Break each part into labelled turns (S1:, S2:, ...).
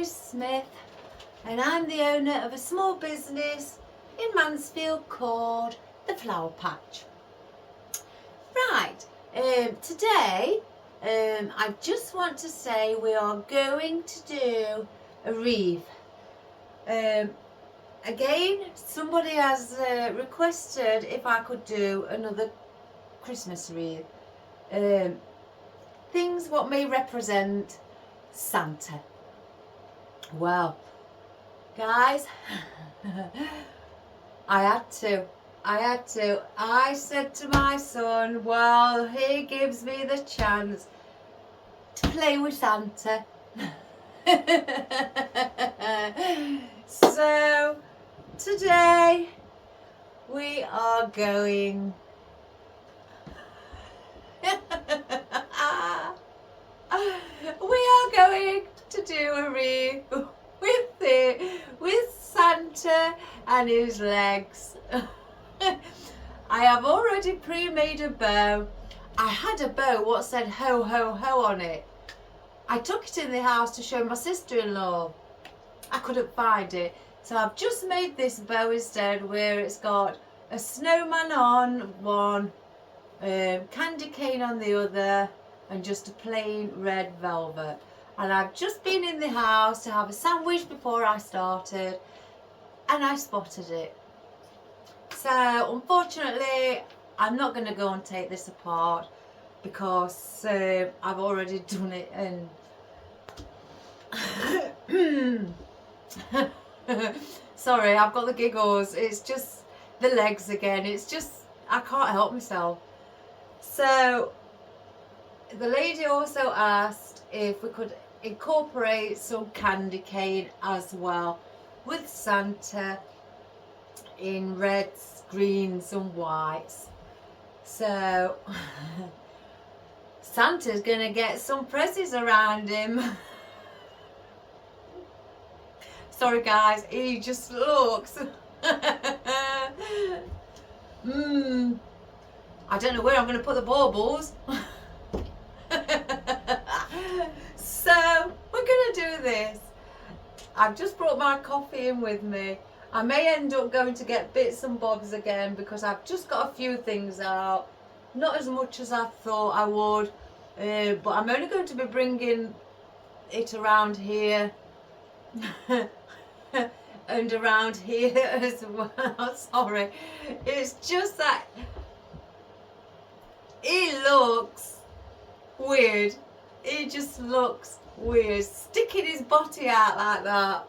S1: is Smith and I'm the owner of a small business in Mansfield called The Flower Patch. Right, today I just want to say we are going to do a wreath. Again, somebody has requested if I could do another Christmas wreath. Things what may represent Santa. Well, guys, I had to. I said to my son, well, he gives me the chance to play with Santa. So, today we are going to do a wreath with Santa and his legs. I have already pre-made a bow. I had a bow what said ho ho ho on it. I took it in the house to show my sister-in-law. I couldn't find it, so I've just made this bow instead, where it's got a snowman on one, candy cane on the other, and just a plain red velvet. And I've just been in the house to have a sandwich before I started, and I spotted it. So unfortunately I'm not going to go and take this apart because I've already done it, and sorry, I've got the giggles. It's just the legs again. It's just, I can't help myself. So the lady also asked if we could incorporate some candy cane as well with Santa in reds, greens and whites. So Santa's gonna get some presents around him. Sorry guys, he just looks I don't know where I'm gonna put the baubles. So we're gonna do this. I've just brought my coffee in with me. I may end up going to get bits and bobs again because I've just got a few things out. Not as much as I thought I would, but I'm only going to be bringing it around here and around here as well. Sorry, it's just that he looks weird. He just looks weird, sticking his body out like that.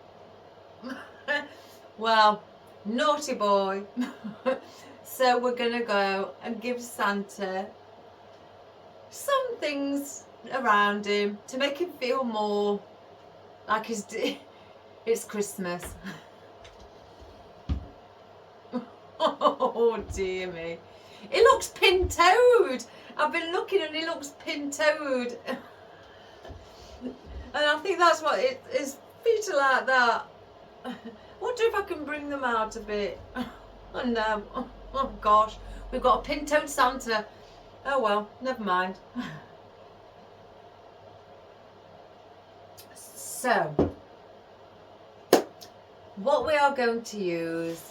S1: Well, naughty boy. So we're gonna go and give Santa some things around him to make him feel more like it's Christmas. Oh dear me, he looks pin-toed. I've been looking and he looks pin-toed. And I think that's what his feet are like that. Wonder if I can bring them out a bit. Oh no. Oh gosh. We've got a pin-toed Santa. Oh well, never mind. So, what we are going to use,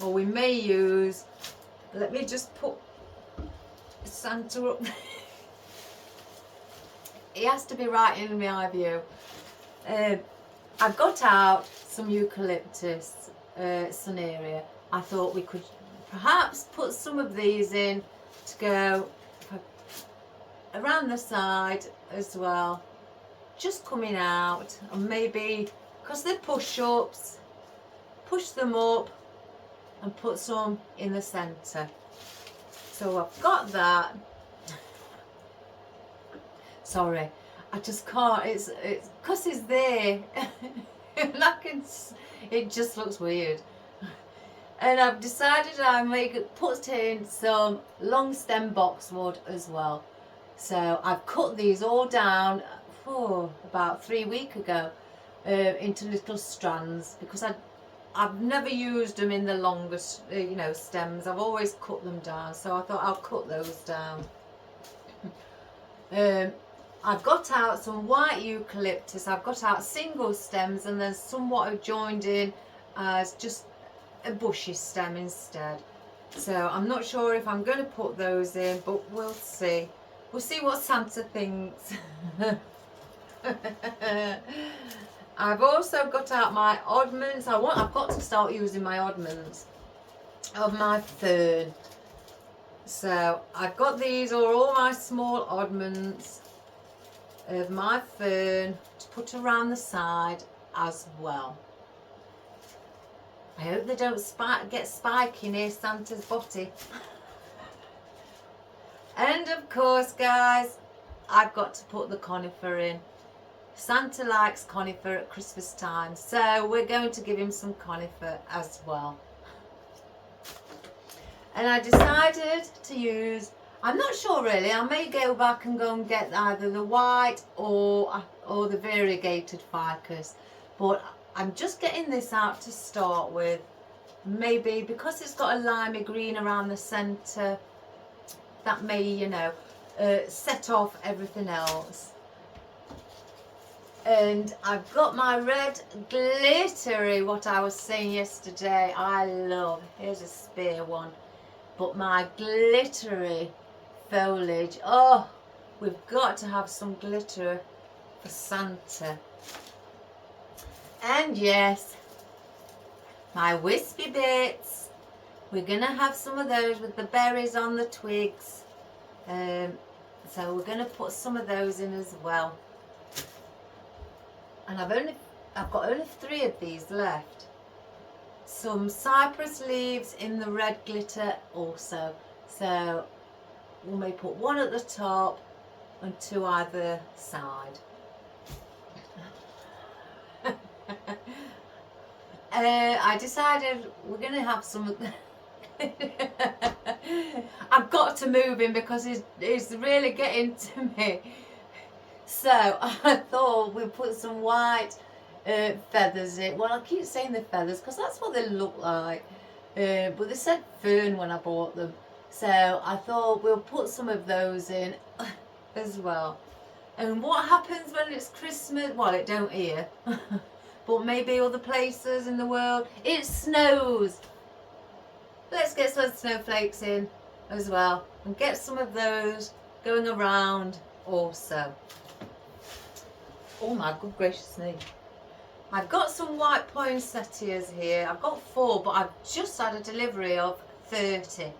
S1: or we may use, let me just put Santa up. He has to be right in my eye view. I've got out some eucalyptus Sonaria. I thought we could perhaps put some of these in to go around the side as well, just coming out, and maybe because they're push-ups, push them up and put some in the centre. So I've got that. Sorry, I just can't. It's because it's there, and it just looks weird. And I've decided I may put in some long stem boxwood as well. So I've cut these all down about 3 weeks ago into little strands, because I've never used them in the longest stems. I've always cut them down, so I thought I'll cut those down. I've got out some white eucalyptus. I've got out single stems, and then somewhat have joined in as just a bushy stem instead. So I'm not sure if I'm going to put those in, but we'll see. We'll see what Santa thinks. I've also got out my oddments. I've got to start using my oddments of my fern. So I've got these are all my small oddments of my fern to put around the side as well. I hope they don't get spiky near Santa's body. And of course, guys, I've got to put the conifer in. Santa likes conifer at Christmas time, so we're going to give him some conifer as well. And I decided to use, I'm not sure really, I may go back and go and get either the white or the variegated ficus, but I'm just getting this out to start with. Maybe because it's got a limey green around the centre, that may, you know, set off everything else. And I've got my red glittery, what I was saying yesterday, I love, here's a spear one, but my glittery foliage, oh, we've got to have some glitter for Santa. And yes, my wispy bits, we're going to have some of those with the berries on the twigs. So we're going to put some of those in as well. And I've got only 3 of these left. Some cypress leaves in the red glitter also. So we may put 1 at the top and 2 either side. I decided we're going to have some of the I've got to move him because he's really getting to me. So I thought we'd put some white feathers in. Well, I keep saying the feathers because that's what they look like. But they said fern when I bought them. So I thought we'll put some of those in as well. And what happens when it's Christmas? Well, it don't here. But maybe other places in the world. It snows. Let's get some snowflakes in as well. And get some of those going around also. Oh my good gracious me. I've got some white poinsettias here. I've got 4, but I've just had a delivery of 30.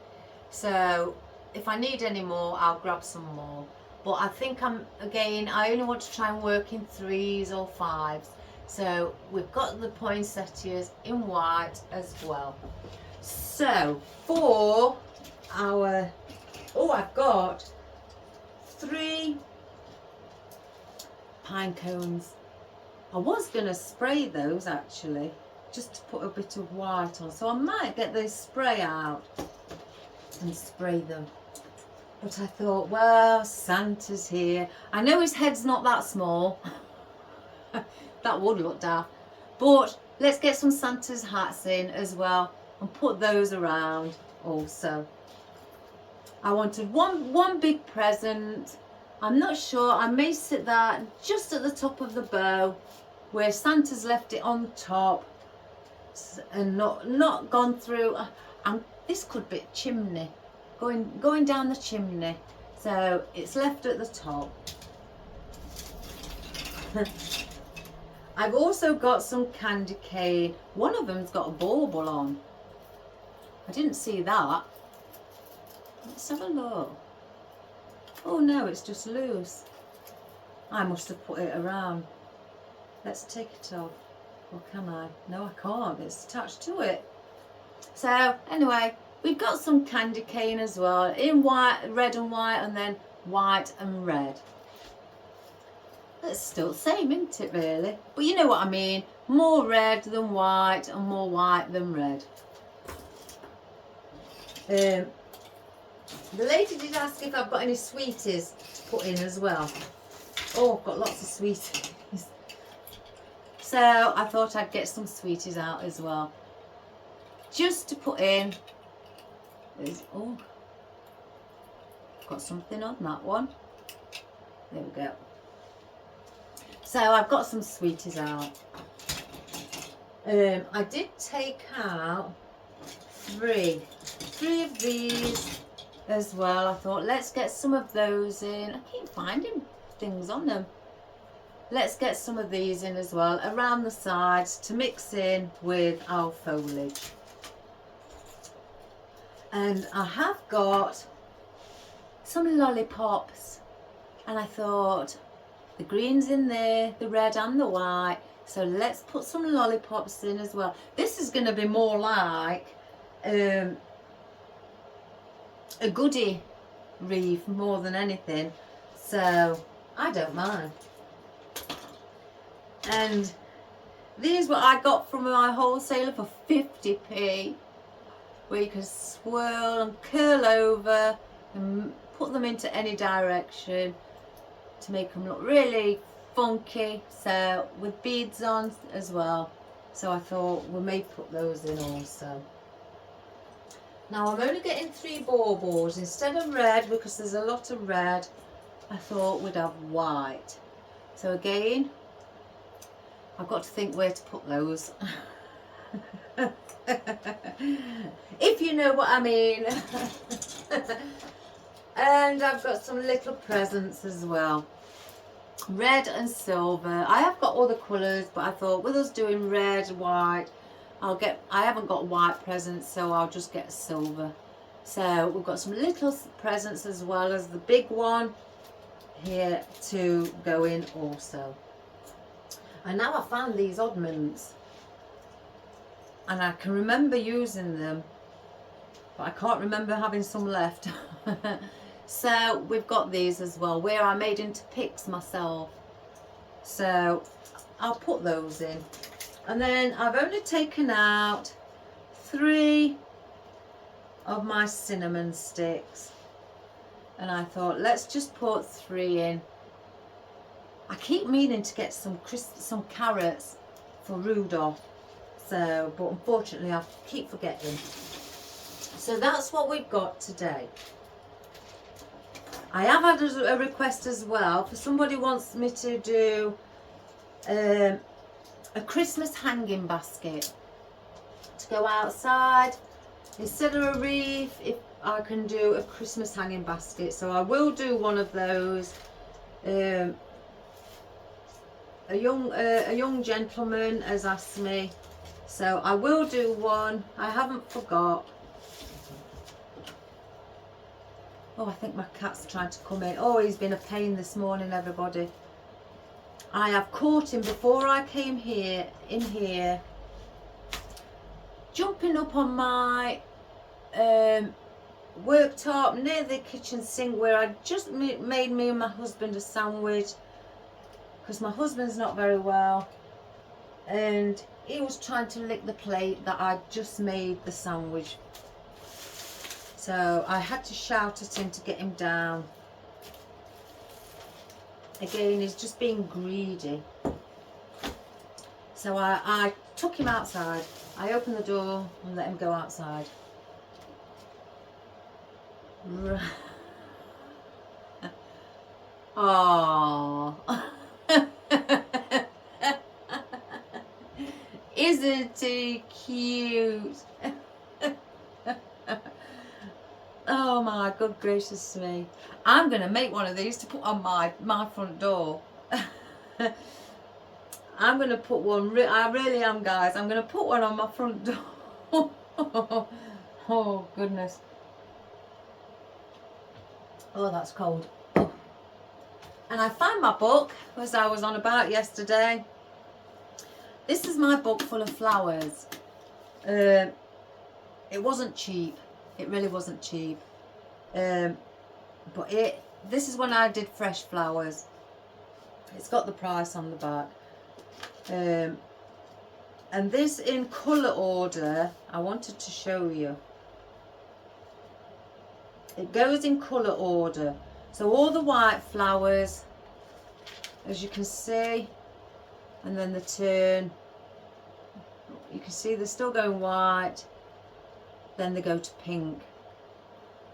S1: So if I need any more, I'll grab some more. But I think I only want to try and work in 3s or 5s. So we've got the poinsettias in white as well. So for our, I've got 3 pine cones. I was going to spray those actually, just to put a bit of white on. So I might get the spray out and spray them. But I thought, well, Santa's here. I know his head's not that small. That would look daft. But let's get some Santa's hats in as well and put those around also. I wanted one big present. I'm not sure. I may sit that just at the top of the bow where Santa's left it on top and not gone through. And this could be a chimney. Going down the chimney. So it's left at the top. I've also got some candy cane. One of them's got a bauble on. I didn't see that. Let's have a look. Oh no, it's just loose. I must have put it around. Let's take it off. Or can I? No, I can't. It's attached to it. So anyway, we've got some candy cane as well in white, red and white, and then white and red. It's still the same, isn't it, really? But you know what I mean. More red than white and more white than red. The lady did ask if I've got any sweeties to put in as well. Oh, I've got lots of sweeties. So I thought I'd get some sweeties out as well. Just to put in. Oh, got something on that one. There we go. So I've got some sweeties out. I did take out three of these as well. I thought, let's get some of those in. I keep finding things on them. Let's get some of these in as well around the sides to mix in with our foliage. And I have got some lollipops, and I thought the green's in there, the red and the white, so let's put some lollipops in as well. This is going to be more like a goodie wreath more than anything, so I don't mind. And these what I got from my wholesaler for 50p, where you can swirl and curl over and put them into any direction to make them look really funky, so with beads on as well. So I thought we may put those in also. Now I'm only getting 3 baubles instead of red, because there's a lot of red. I thought we'd have white. So again, I've got to think where to put those. If you know what I mean. And I've got some little presents as well. Red and silver. I have got all the colours, but I thought with us doing red, white, I haven't got white presents, so I'll just get silver. So we've got some little presents as well as the big one here to go in also. And now I found these oddments, and I can remember using them, but I can't remember having some left. So we've got these as well, where I made into picks myself, so I'll put those in. And then I've only taken out 3 of my cinnamon sticks, and I thought, let's just put 3 in. I keep meaning to get some carrots for Rudolph, so, but unfortunately I keep forgetting. So that's what we've got today. I have had a request as well, for somebody wants me to do a Christmas hanging basket to go outside. Instead of a wreath, if I can do a Christmas hanging basket, so I will do one of those. A young gentleman has asked me, so I will do one. I haven't forgot. Oh, I think my cat's trying to come in. Oh, he's been a pain this morning, everybody. I have caught him before I came in here, jumping up on my worktop near the kitchen sink, where I just made me and my husband a sandwich, because my husband's not very well, and he was trying to lick the plate that I just made the sandwich. So I had to shout at him to get him down. Again, he's just being greedy. So I took him outside. I opened the door and let him go outside. Oh. Isn't he cute? Oh my good gracious me. I'm going to make one of these to put on my front door. I'm going to put one, I really am, guys. I'm going to put one on my front door. Oh goodness. Oh, that's cold. Oh. And I found my book, as I was on about yesterday. This is my book full of flowers. It wasn't cheap. It really wasn't cheap. But this is when I did fresh flowers. It's got the price on the back. And this in colour order, I wanted to show you. It goes in colour order. So all the white flowers, as you can see, and then the turn, you can see they're still going white, then they go to pink,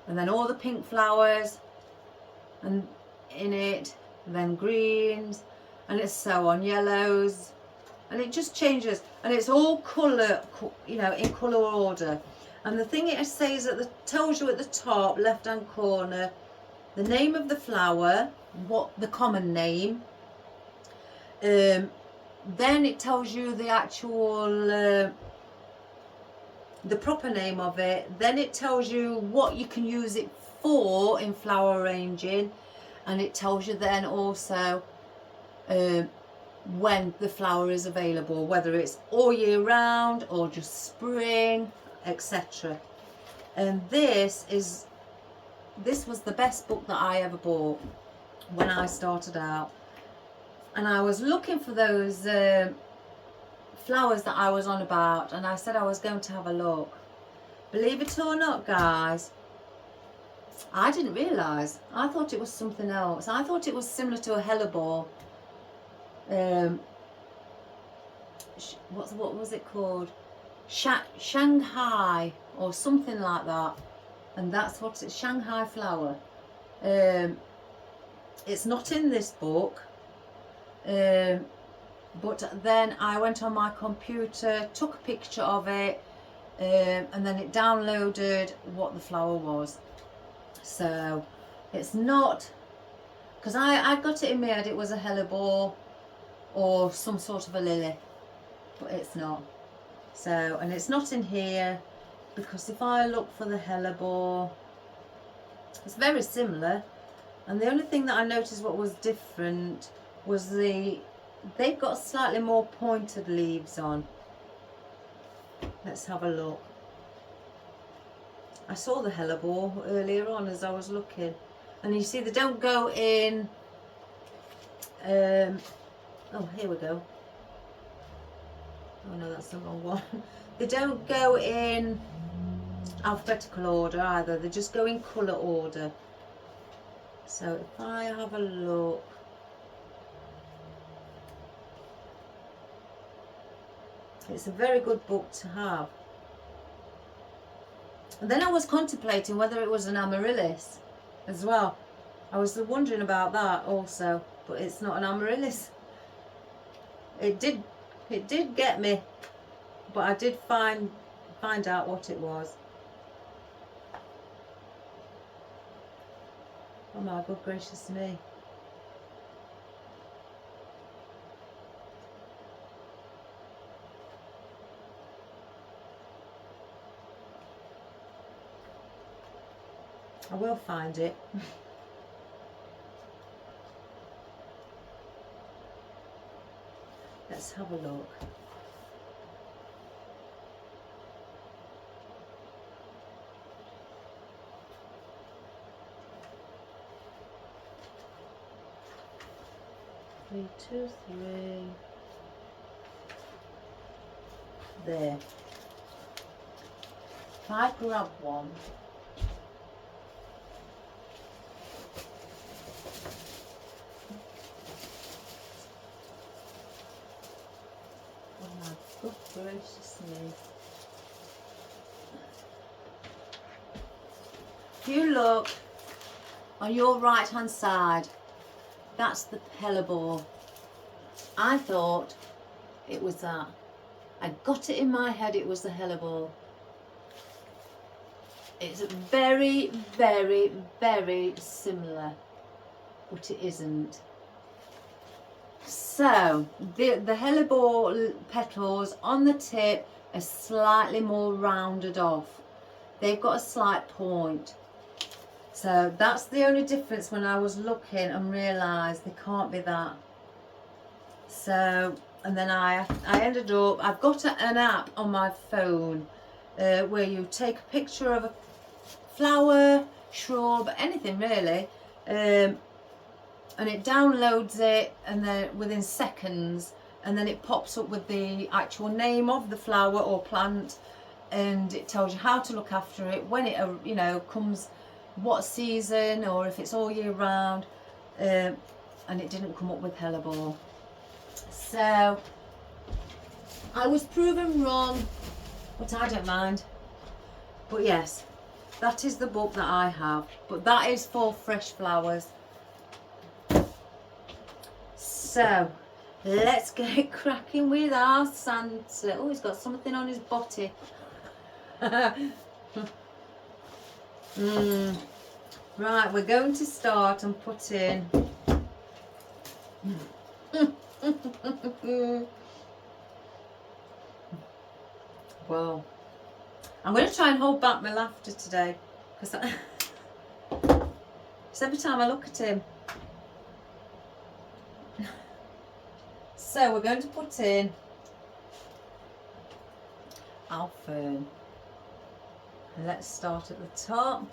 S1: and then all the pink flowers and in it, and then greens, and it's so on, yellows, and it just changes, and it's all colour, you know, in colour order. And the thing it says tells you at the top left hand corner the name of the flower, what the common name. Then it tells you the actual the proper name of it. Then it tells you what you can use it for in flower arranging, and it tells you then also when the flower is available, whether it's all year round or just spring, etc. And this was the best book that I ever bought when I started out, and I was looking for those flowers that I was on about, and I said I was going to have a look. Believe it or not, guys, I didn't realise. I thought it was something else. I thought it was similar to a hellebore. What was it called? Shanghai or something like that. And that's what it's, Shanghai flower. It's not in this book. But then I went on my computer, took a picture of it, and then it downloaded what the flower was. So it's not, because I got it in my head it was a hellebore or some sort of a lily, but it's not. So, and it's not in here, because if I look for the hellebore, it's very similar, and the only thing that I noticed what was different was they've got slightly more pointed leaves on. Let's have a look. I saw the hellebore earlier on as I was looking, and you see they don't go in oh, here we go. Oh no, that's the wrong one. They don't go in alphabetical order either, they just go in colour order. So if I have a look, it's a very good book to have. And then I was contemplating whether it was an amaryllis as well. I was wondering about that also, but it's not an amaryllis. It did get me, but I did find out what it was. Oh my good gracious me. I will find it. Let's have a look. Three, two, three. There. If I grab one. Good gracious me. If you look on your right hand side, that's the hellebore. I thought it was that. I got it in my head it was the hellebore. It's very, very, very similar, but it isn't. So the hellebore petals on the tip are slightly more rounded off. They've got a slight point. So that's the only difference when I was looking and realised they can't be that. So, and then I ended up, I've got an app on my phone where you take a picture of a flower, shrub, anything really, and it downloads it, and then within seconds, and then it pops up with the actual name of the flower or plant, and it tells you how to look after it, when it, you know, comes, what season, or if it's all year round. And it didn't come up with hellebore. So I was proven wrong, but I don't mind. But yes, that is the book that I have, but that is for fresh flowers. So let's get cracking with our Santa. Oh, he's got something on his body. Right, we're going to start and put in well, I'm going to try and hold back my laughter today because every time I look at him. So we're going to put in our fern. Let's start at the top.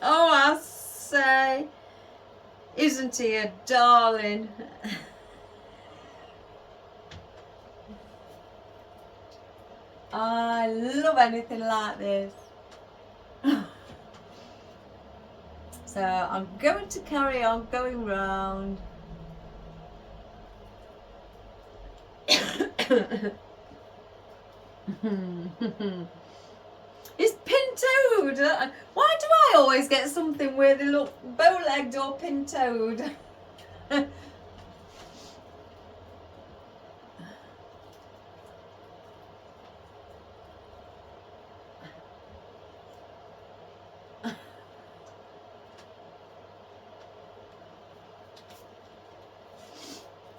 S1: Oh, I say, isn't he a darling? I love anything like this. So I'm going to carry on going round. It's pin-toed. Why do I always get something where they look bow-legged or pin-toed?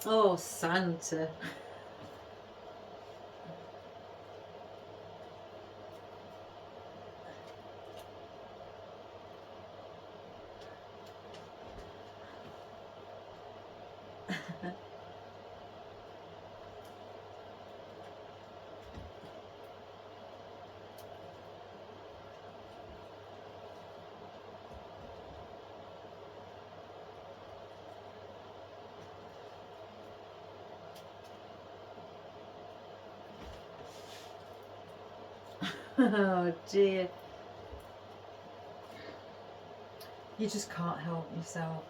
S1: Oh, Santa. Oh dear. You just can't help yourself.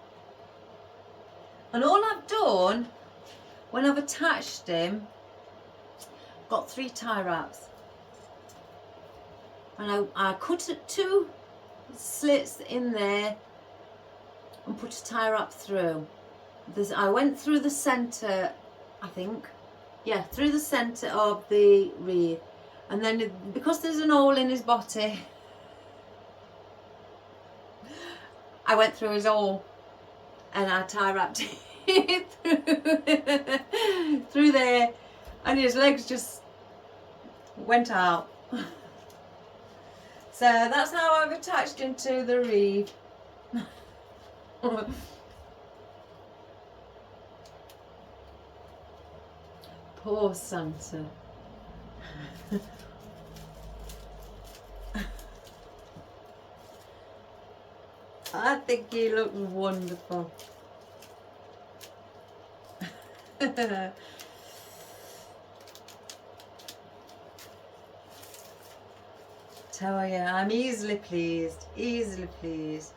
S1: And all I've done, when I've attached him, got 3 tie wraps. And I cut 2 slits in there and put a tie wrap through. I went through the centre, I think. Yeah, through the centre of the wreath. And then because there's an hole in his body, I went through his hole and I tie wrapped it through there, and his legs just went out. So that's how I've attached him to the wreath. Poor Santa. I think he looks wonderful. Tell you, I'm easily pleased, easily pleased.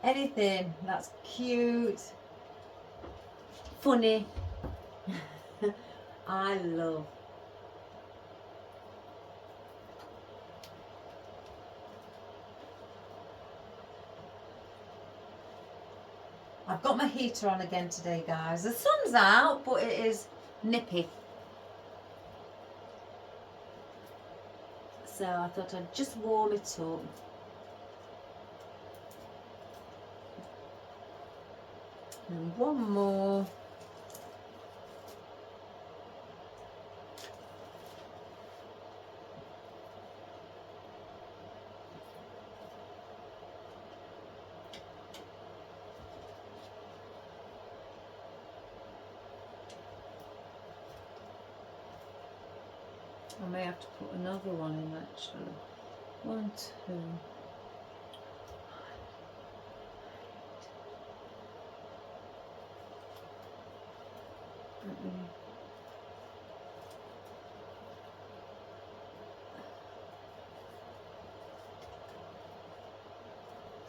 S1: Anything that's cute, funny, I love. I've got my heater on again today, guys. The sun's out, but it is nippy. So I thought I'd just warm it up. And one more. I may have to put another one in actually. 1, 2.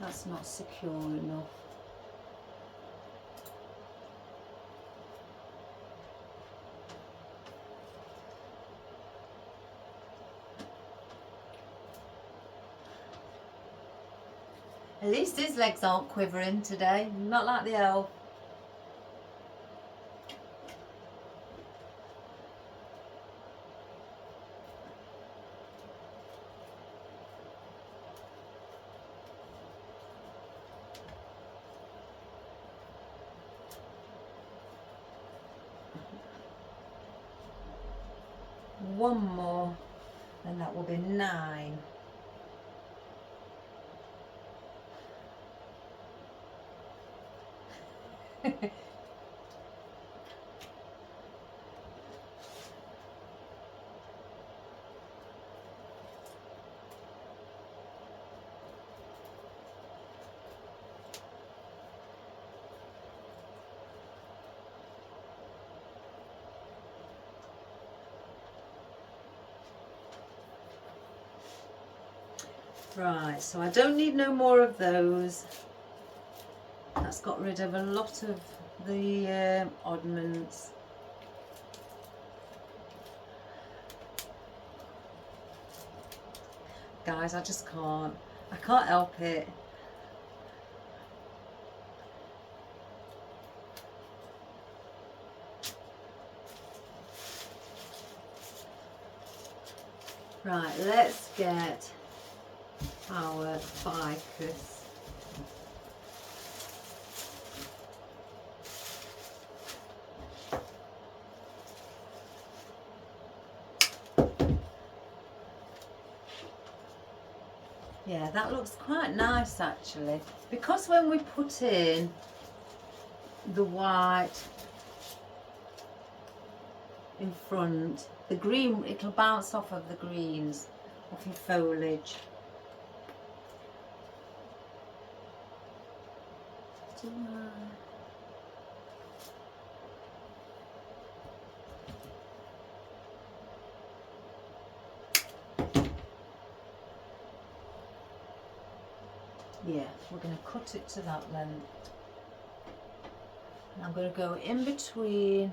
S1: That's not secure enough. At least his legs aren't quivering today, not like the elf. One more, and that will be 9. Right, so I don't need no more of those. That's got rid of a lot of the oddments. Guys, I just can't. I can't help it. Right, let's get our ficus. Yeah, that looks quite nice actually, because when we put in the white in front, the green, it'll bounce off of the greens, off your foliage. Yeah, we're going to cut it to that length. And I'm going to go in between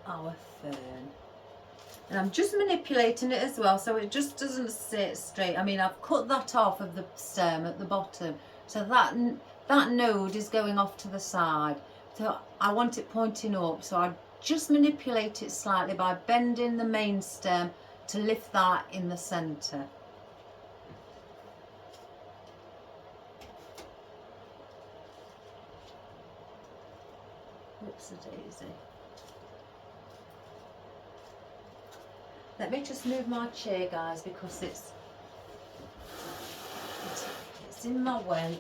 S1: our fern. And I'm just manipulating it as well so it just doesn't sit straight. I mean, I've cut that off of the stem at the bottom, so that node is going off to the side. So I want it pointing up, so I just manipulate it slightly by bending the main stem to lift that in the centre. Whoops-a-daisy. Let me just move my chair, guys, because it's in my way.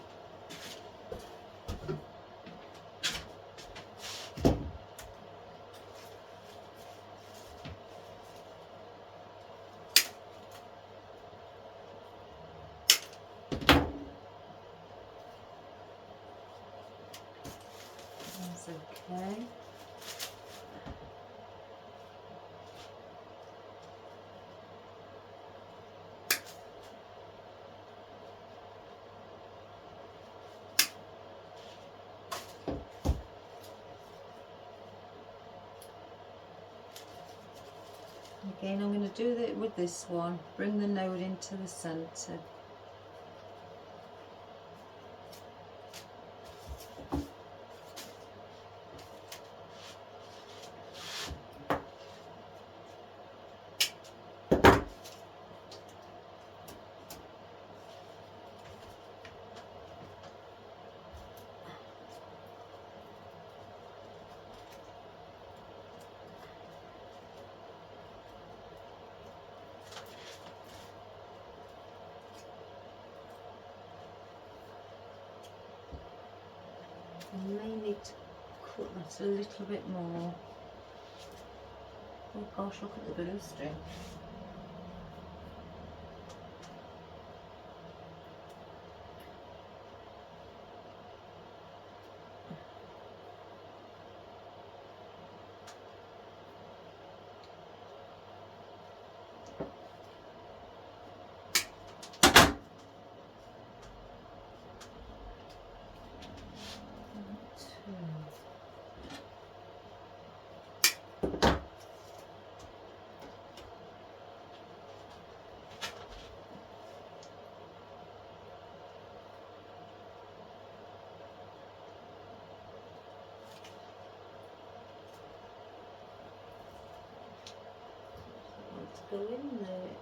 S1: That's okay. Again, I'm going to do it with this one. Bring the node into the centre. I may need to cut that a little bit more. Oh gosh, look at the glue string. to go in there.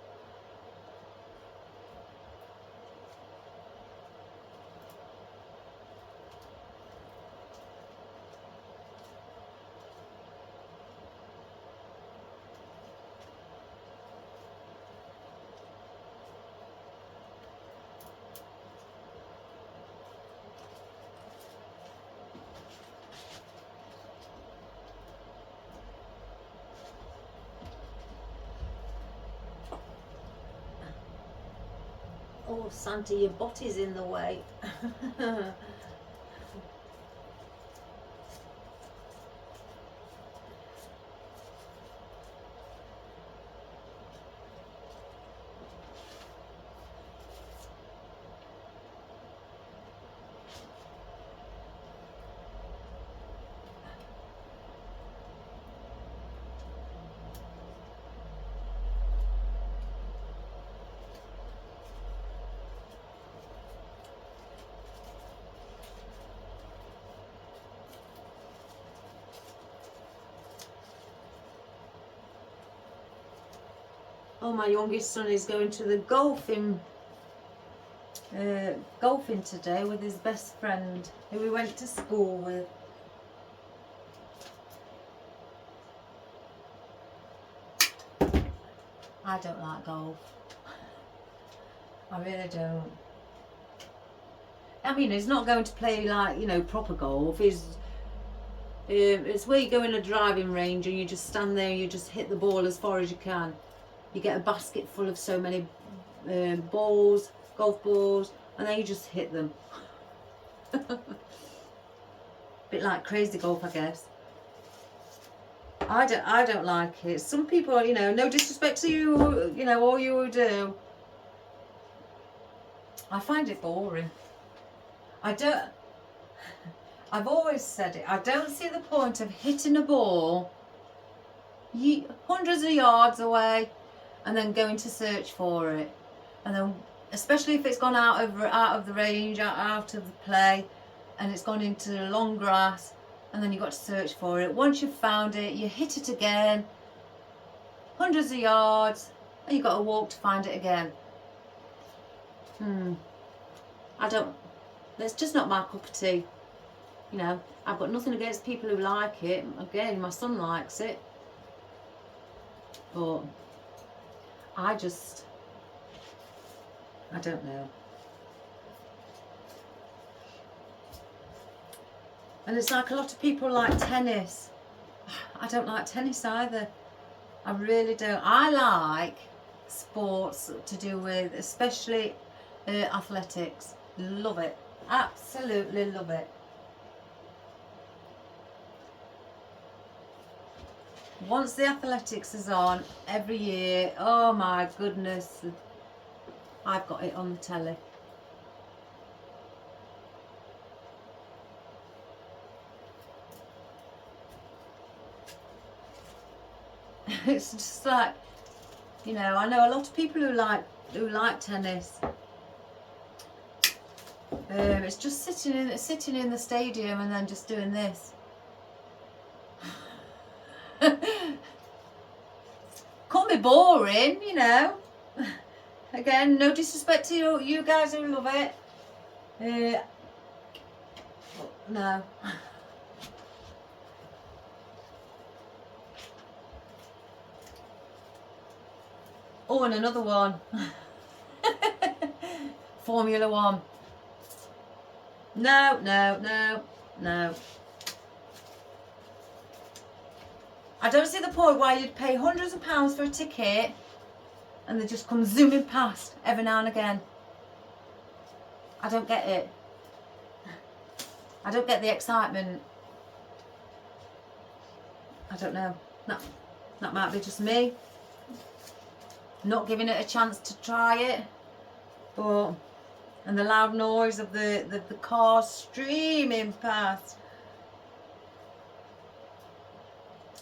S1: Oh, Santa, your body's in the way. Oh, my youngest son is going to the golfing today with his best friend who we went to school with. I don't like golf. I really don't. I mean, he's not going to play like, you know, proper golf. It's where you go in a driving range and you just stand there and you just hit the ball as far as you can. You get a basket full of so many balls, golf balls, and then you just hit them. Bit like crazy golf, I guess. I don't like it. Some people, you know, no disrespect to you, you know, all you will do. I find it boring. I've always said it. I don't see the point of hitting a ball hundreds of yards away and then going to search for it, and then especially if it's gone out of the range, out of the play, and it's gone into the long grass, and then you've got to search for it. Once you've found it, you hit it again, hundreds of yards, and you've got to walk to find it again. It's just not my cup of tea. You know, I've got nothing against people who like it. Again, my son likes it. But I don't know. And it's like a lot of people like tennis. I don't like tennis either. I really don't. I like sports to do with, especially athletics. Love it. Absolutely love it. Once the athletics is on every year, oh my goodness, I've got it on the telly. It's just like, you know, I know a lot of people who like tennis. It's just sitting in the stadium and then just doing this. Can't be boring, you know. Again, no disrespect to you guys who love it. No. Oh, and another one. Formula One. No. I don't see the point why you'd pay hundreds of pounds for a ticket and they just come zooming past every now and again. I don't get it. I don't get the excitement. I don't know. That might be just me. Not giving it a chance to try it. But, and the loud noise of the cars streaming past.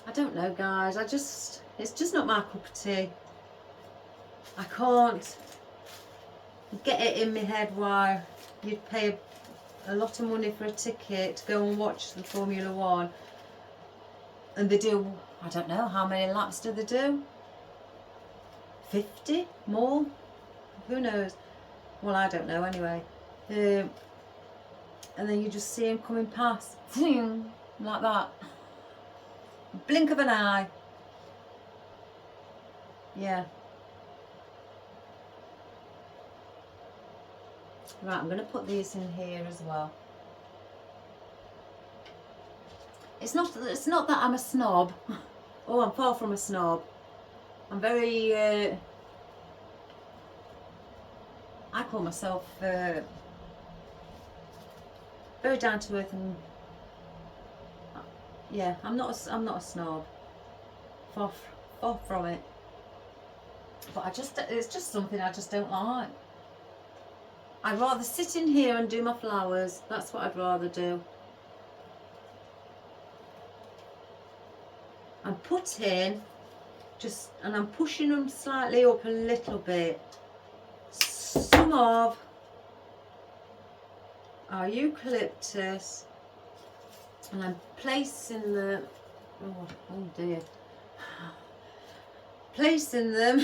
S1: I don't know, guys. It's just not my cup of tea. I can't get it in my head why you'd pay a lot of money for a ticket to go and watch the Formula One. And they do, I don't know, how many laps do they do? 50 more, who knows. Well, I don't know anyway. And then you just see him coming past, like that, blink of an eye. Yeah. Right, I'm going to put these in here as well. It's not that I'm a snob. Oh, I'm far from a snob. I'm very, I call myself very down to earth, and yeah, I'm not a snob. Far from it. But it's just something I just don't like. I'd rather sit in here and do my flowers. That's what I'd rather do. I'm putting and I'm pushing them slightly up a little bit. Some of our eucalyptus, and I'm placing them, oh dear, placing them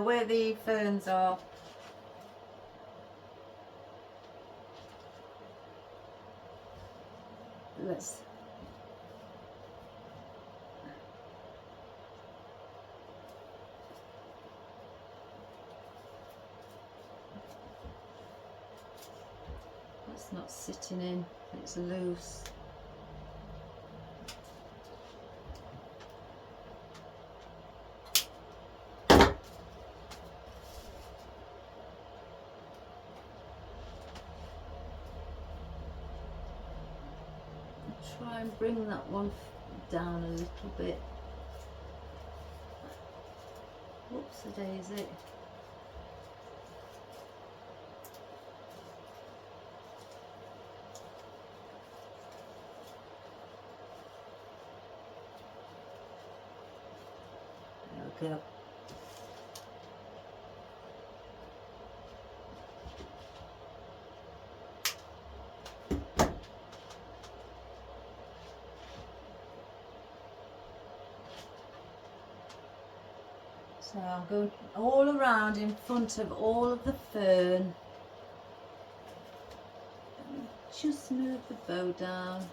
S1: where the ferns are. Let's not sitting in, it's loose. Try and bring that one down a little bit. Whoops a daisy. There we go. So I'm going all around in front of all of the fern. Just move the bow down.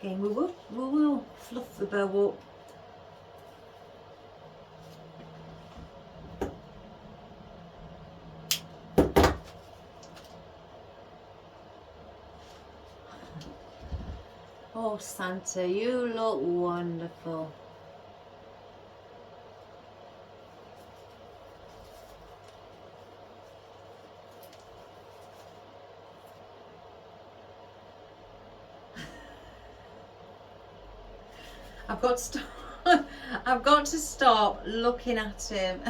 S1: Again, we will fluff the bow up. Oh, Santa, you look wonderful. I've got to stop looking at him.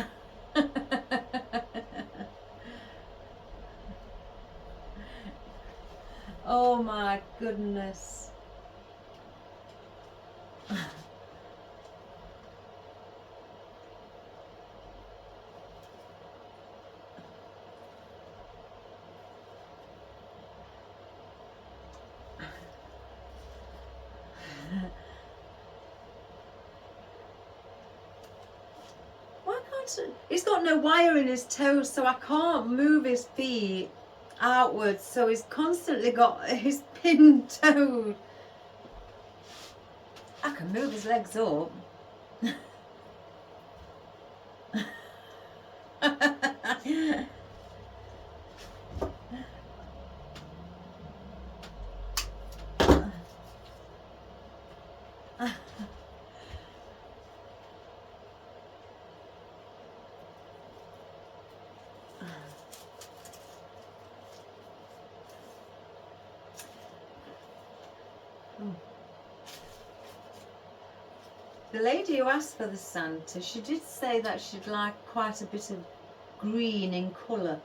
S1: Oh my goodness. He's got no wire in his toes, so I can't move his feet outwards, so he's constantly got his pinned toed. I can move his legs up. The lady who asked for the Santa, she did say that she'd like quite a bit of green in colour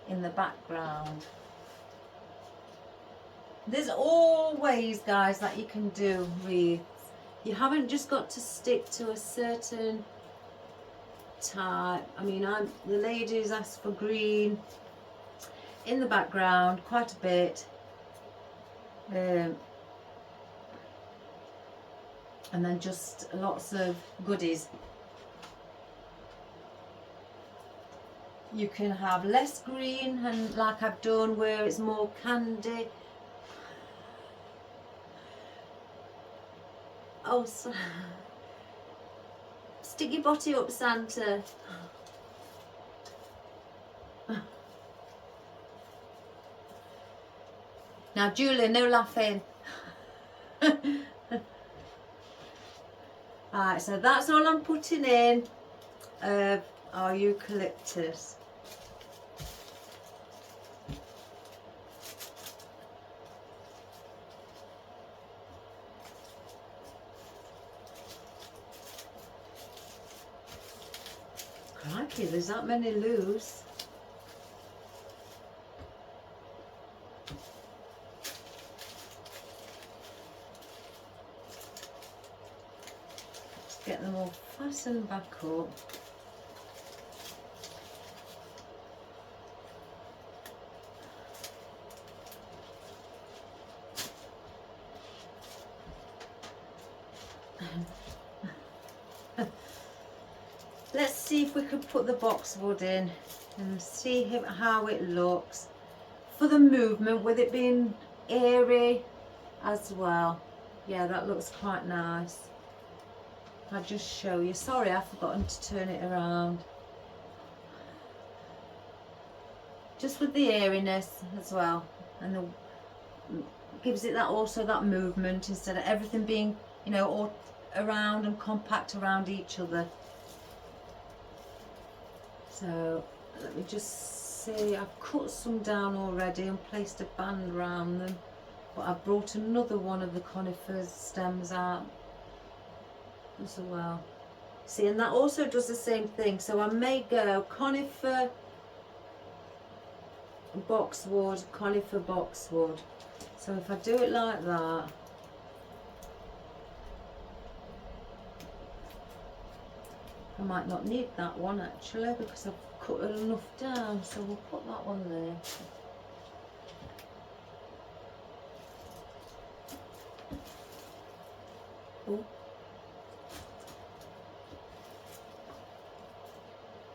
S1: in the background. There's always, guys, that you can do wreaths. You haven't just got to stick to a certain type. I mean, the ladies asked for green in the background quite a bit, and then just lots of goodies. You can have less green, and like I've done, where it's more candy. Oh, so stick your body up, Santa. Now, Julia, no laughing. Alright, so that's all I'm putting in of our eucalyptus. Crikey, there's that many loose. Let's get them all fastened back up. Let's see if we could put the boxwood in and see how it looks for the movement, with it being airy as well. Yeah, that looks quite nice. I'll just show you. Sorry, I've forgotten to turn it around. Just with the airiness as well, and gives it that also that movement instead of everything being, you know, all around and compact around each other. So let me just see, I've cut some down already and placed a band around them, but I've brought another one of the conifer stems out as well. See, and that also does the same thing. So I may go conifer, boxwood, conifer, boxwood. So if I do it like that, I might not need that one actually, because I've cut enough down, so we'll put that one there. Oh.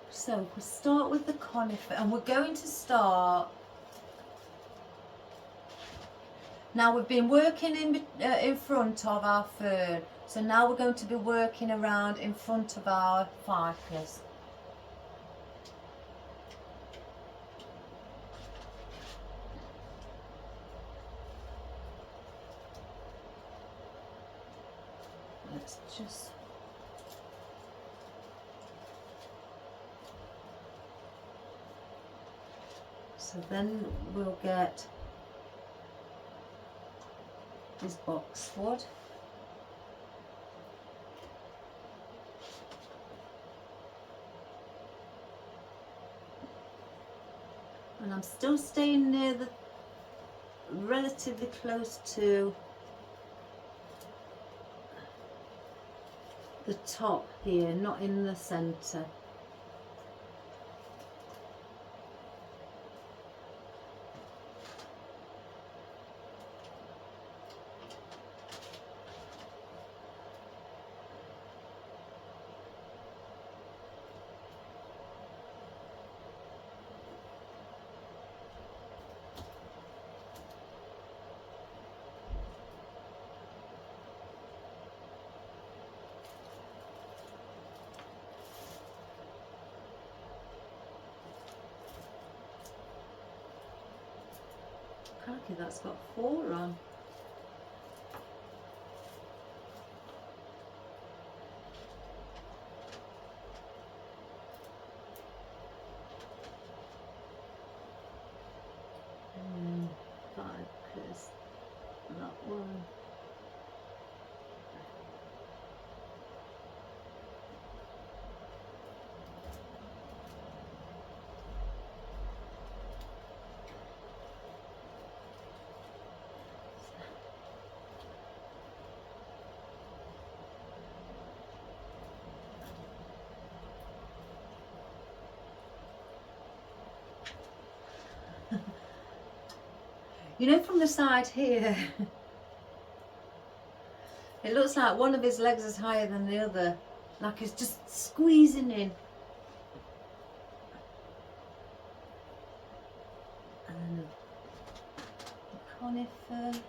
S1: So we'll start with the conifer, and we're going to start. Now we've been working in front of our fern, so now we're going to be working around in front of our ficus. Let's just... So then we'll get this boxwood. And I'm still staying near the, relatively close to the top here, not in the centre. Crikey, that's got 4 on. And 5, because that one. You know, from the side here, it looks like one of his legs is higher than the other, like he's just squeezing in. And then the conifer.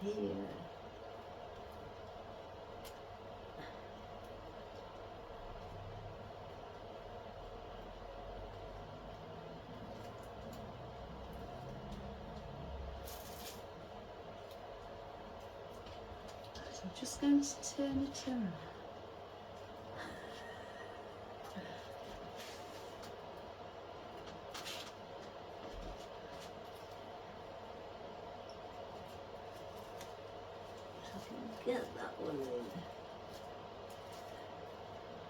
S1: Here. So I'm just going to turn it around. Get that one in.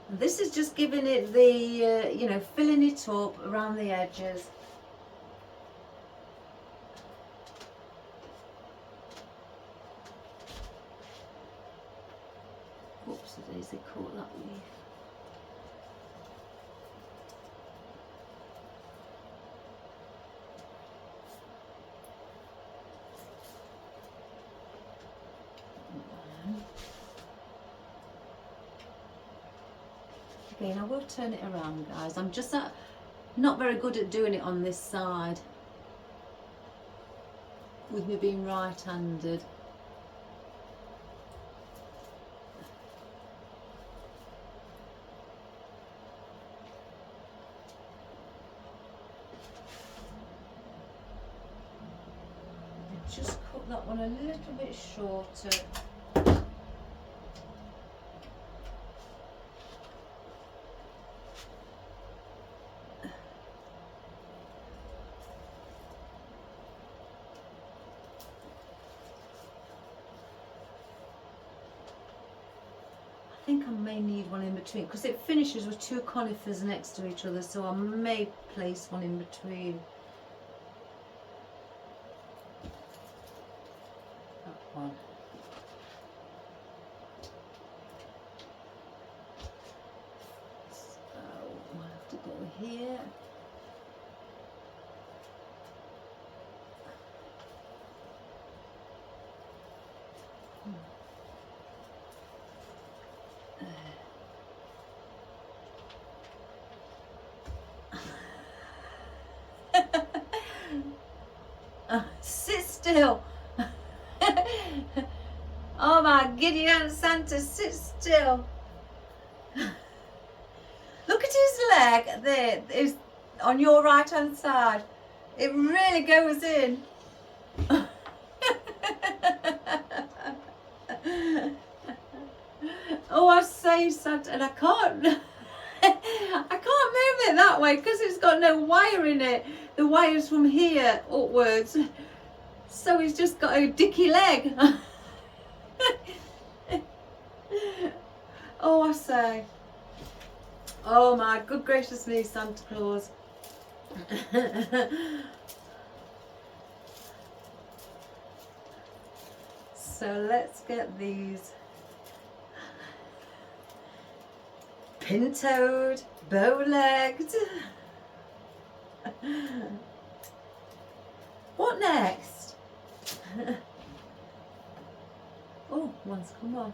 S1: And this is just giving it the, you know, filling it up around the edges. Oops, the daisy caught that leaf. Again, I will turn it around, guys. I'm just not very good at doing it on this side, with me being right-handed. Just cut that one a little bit shorter. I think I may need one in between because it finishes with two conifers next to each other, so I may place one in between. That one. So I'll have to go here. Sit still. Oh my Gideon Santa, sit still. Look at his leg there, is on your right hand side. It really goes in. Oh, I say Santa, and I can't move it that way because it's got no wire in it. The wire's from here upwards, so he's just got a dicky leg. Oh, I say. Oh my good gracious me, Santa Claus. So let's get these pin-toed, bow-legged. What next? Oh, one's come off.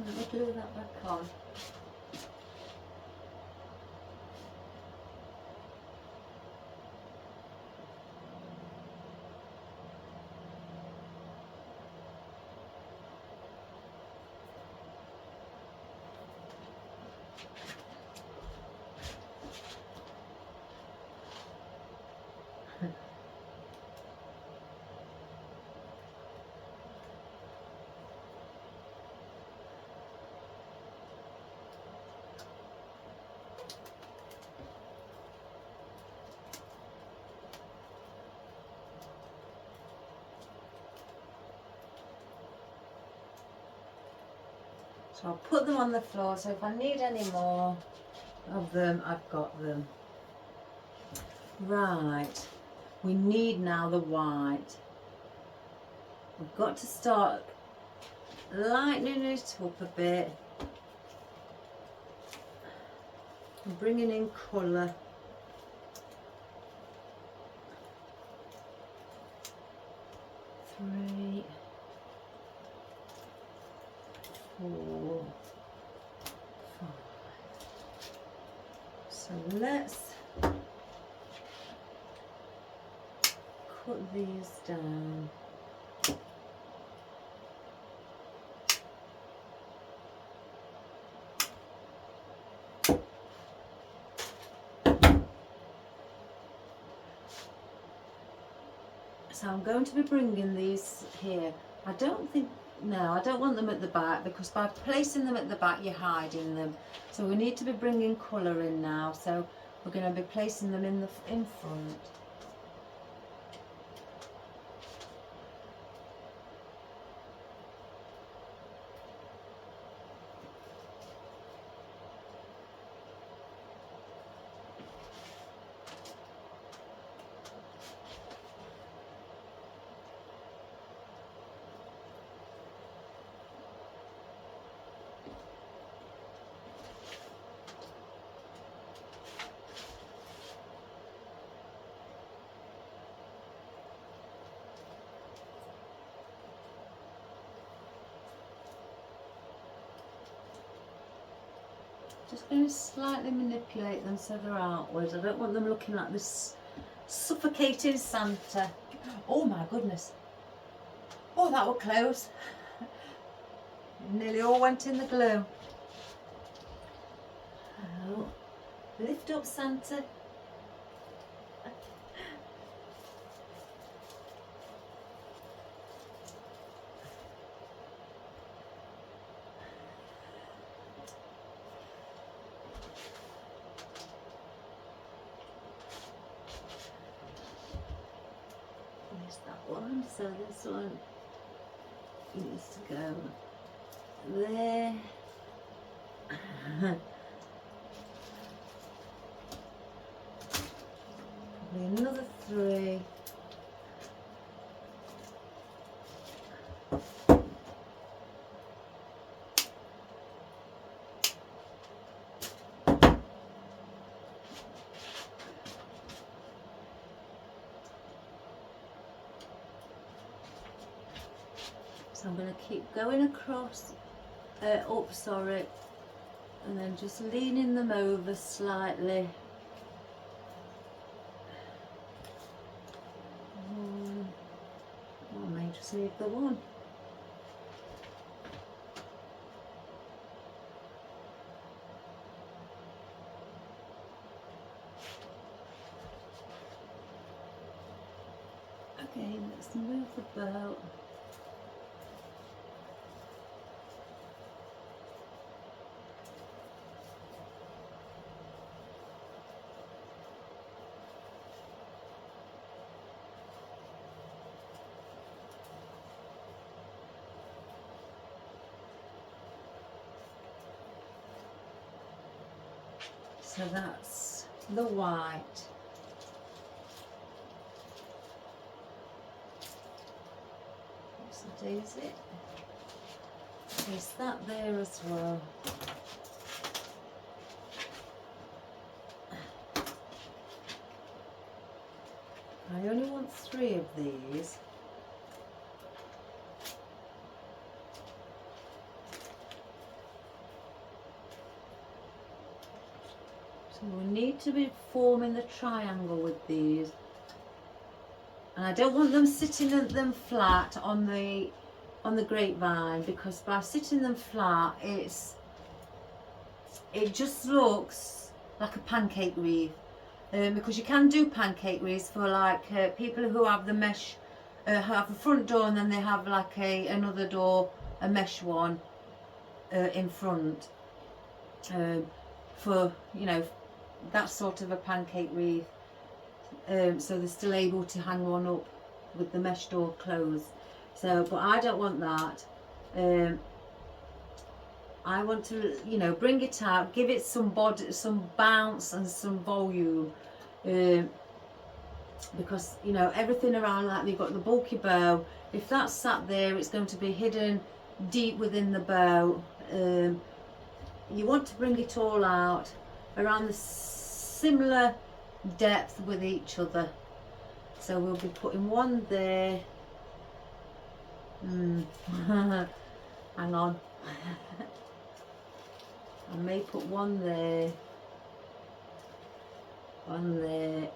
S1: Let me glue that back on. So I'll put them on the floor, so if I need any more of them, I've got them. Right, we need now the white. We've got to start lightening it up a bit and bringing in colour. Three, four, five. So let's cut these down. So I'm going to be bringing these here. I don't want them at the back, because by placing them at the back you're hiding them. So we need to be bringing colour in now. So we're going to be placing them in front. Just going to slightly manipulate them so they're outwards. I don't want them looking like this suffocating Santa. Oh my goodness. Oh, that was close. Nearly all went in the glue. Oh, lift up, Santa. One, so this one needs to go there. Probably another 3. So I'm going to keep going across, up, sorry, and then just leaning them over slightly. I may just leave the one. Okay, let's move the bow. So that's the white. That's the daisy. Place that there as well. I only want 3 of these. So we need to be forming the triangle with these, and I don't want them sitting them flat on the grapevine, because by sitting them flat it just looks like a pancake wreath. Because you can do pancake wreaths for like people who have the mesh, have a front door and then they have like another door, a mesh one in front, for, you know, that sort of a pancake wreath, so they're still able to hang one up with the mesh door closed. So, but I don't want that. I want to, you know, bring it out, give it some body, some bounce and some volume, because, you know, everything around, like you've got the bulky bow, if that's sat there it's going to be hidden deep within the bow. You want to bring it all out around the similar depth with each other. So we'll be putting one there. Hang on. I may put one there, one there,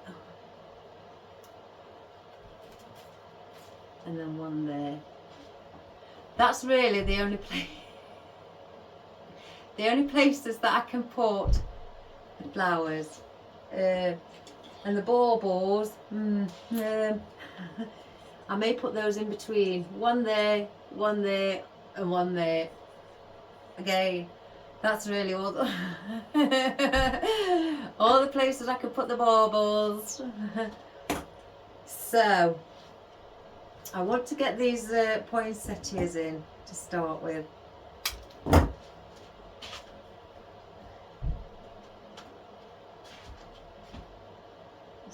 S1: and then one there. That's really the only place, the only places that I can put the flowers. And the baubles, I may put those in between. One there, and one there. Again, that's really all the, all the places I could put the baubles. So, I want to get these poinsettias in to start with.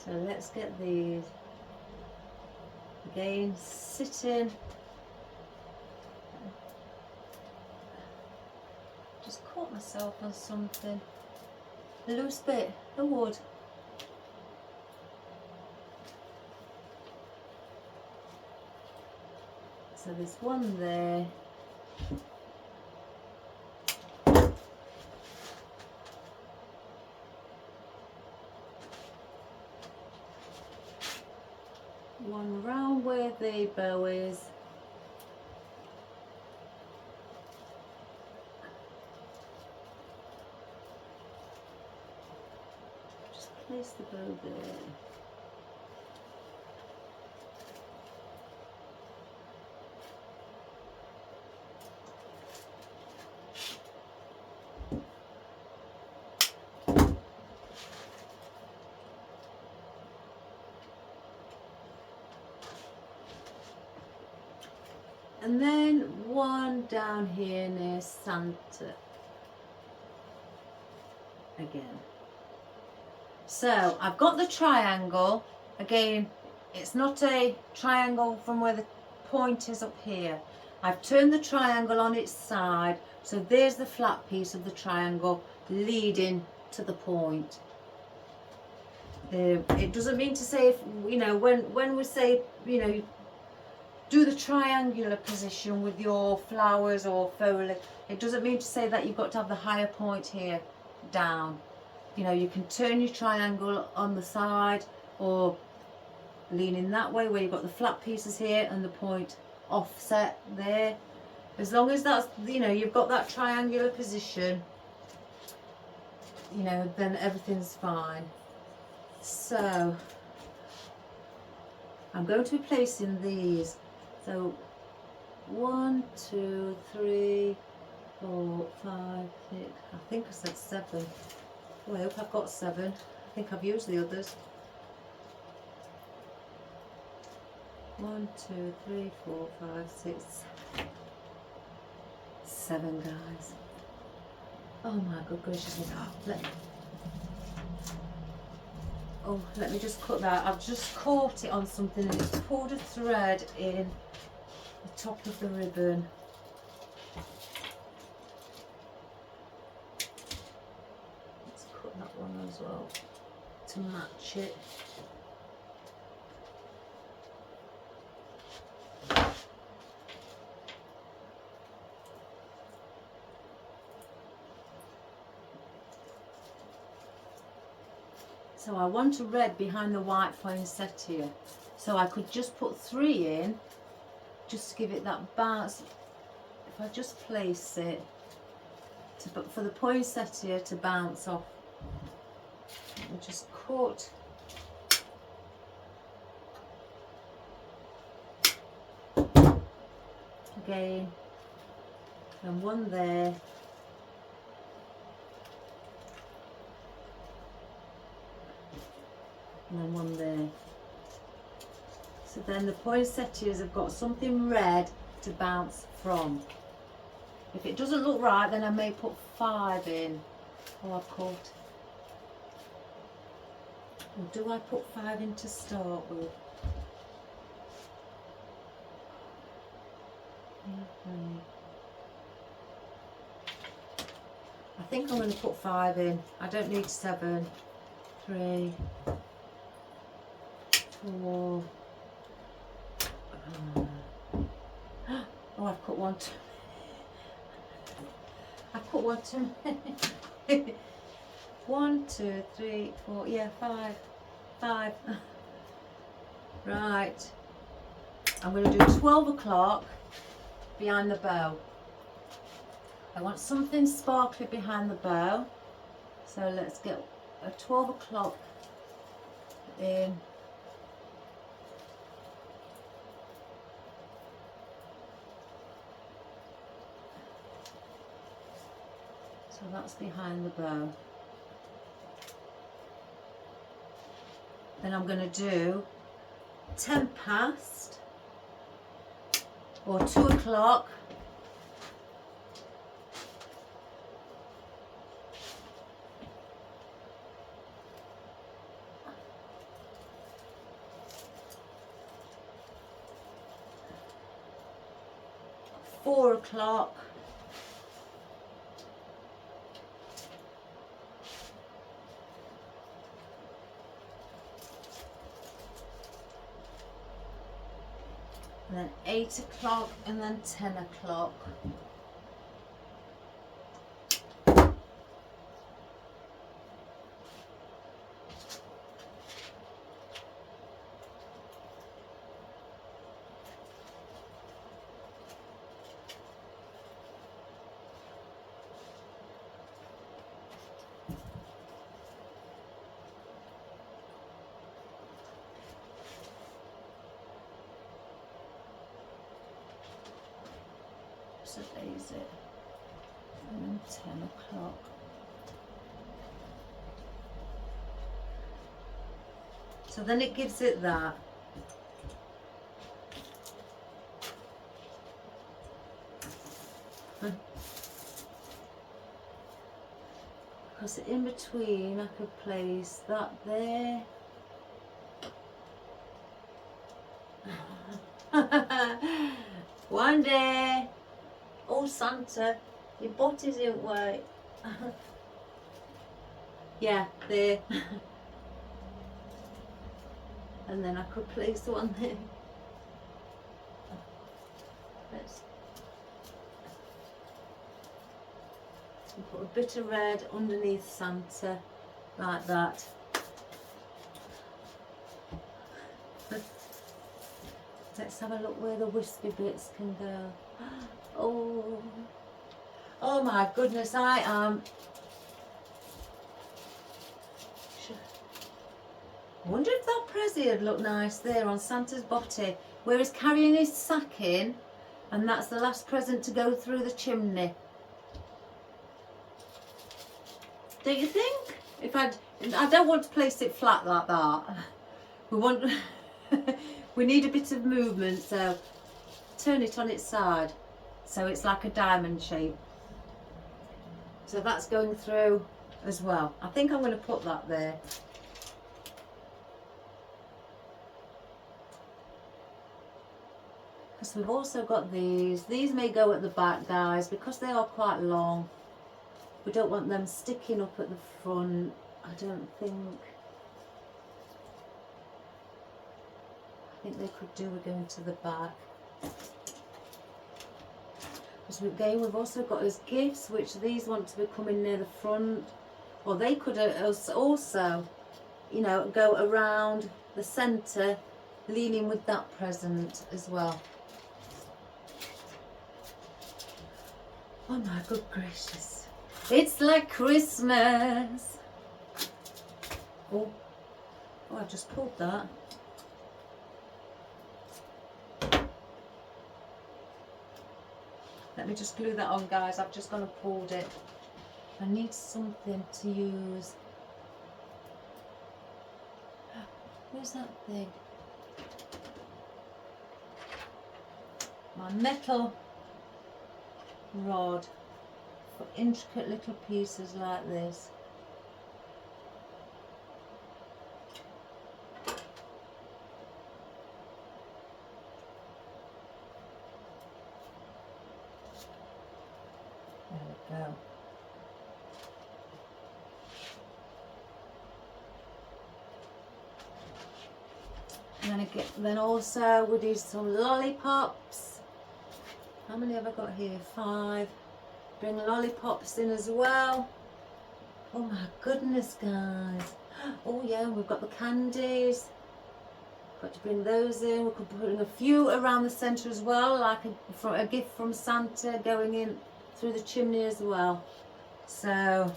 S1: So let's get these again sitting. Just caught myself on something. A loose bit of wood. So there's one there. One round where the bow is. Just place the bow there. And then one down here near Santa again. So I've got the triangle. Again, it's not a triangle from where the point is up here. I've turned the triangle on its side, so there's the flat piece of the triangle leading to the point. It doesn't mean to say, if, you know, when we say, you know, do the triangular position with your flowers or foliage, it doesn't mean to say that you've got to have the higher point here down. You know, you can turn your triangle on the side or leaning that way where you've got the flat pieces here and the point offset there. As long as that's, you know, you've got that triangular position, you know, then everything's fine. So I'm going to be placing these. So 1, 2, 3, 4, 5, 6, I think I said 7. Oh, I hope I've got 7. I think I've used the others. 1, 2, 3, 4, 5, 6, 7, guys. Oh my good gracious me. Let me just cut that. I've just caught it on something and it's pulled a thread in the top of the ribbon. Let's cut that one as well to match it. So I want a red behind the white poinsettia. So I could just put 3 in, just to give it that bounce. If I just place it for the poinsettia to bounce off, and just cut. Again, and one there. And then one there. So then the poinsettias have got something red to bounce from. If it doesn't look right, then I may put 5 in. Oh, I've cut. Or do I put 5 in to start with? think I'm going to put 5 in. I don't need 7. 3, 4. Oh, I've put 1 too. I've put 1 too many. 1, 2, 3, 4. Yeah, 5. 5. Right. I'm going to do 12 o'clock behind the bow. I want something sparkly behind the bow. So let's get a 12 o'clock in. So that's behind the bow. Then I'm going to do 10 past or 2 o'clock. Four o'clock. And then 8 o'clock and then 10 o'clock. So there's it. And then 10 o'clock. So then it gives it that. Because in between I could place that there. One day. Oh Santa, your butt isn't white. Yeah, there. And then I could place one there. Let's put a bit of red underneath Santa, like that. Let's have a look where the wispy bits can go. Oh, oh my goodness, I am. I wonder if that Prezi would look nice there on Santa's body, where he's carrying his sack in, and that's the last present to go through the chimney. Don't you think? I don't want to place it flat like that. We need a bit of movement, so turn it on its side, so it's like a diamond shape. So that's going through as well. I think I'm going to put that there. Because we've also got these. These may go at the back, guys, because they are quite long. We don't want them sticking up at the front, I don't think. I think they could do with going to the back. Because again, we've also got as gifts, which these want to be coming near the front. Or they could also, you know, go around the centre, leaning with that present as well. Oh my good gracious. It's like Christmas. Oh, I just pulled that. Let me just glue that on, guys. I've just gone and pulled it. I need something to use. Where's that thing? My metal rod for intricate little pieces like this. There we go. And then also we do some lollipops. How many have I got here? 5. Bring lollipops in as well. Oh my goodness, guys. Oh yeah, we've got the candies. Got to bring those in. We could bring a few around the centre as well, like a gift from Santa going in through the chimney as well. So,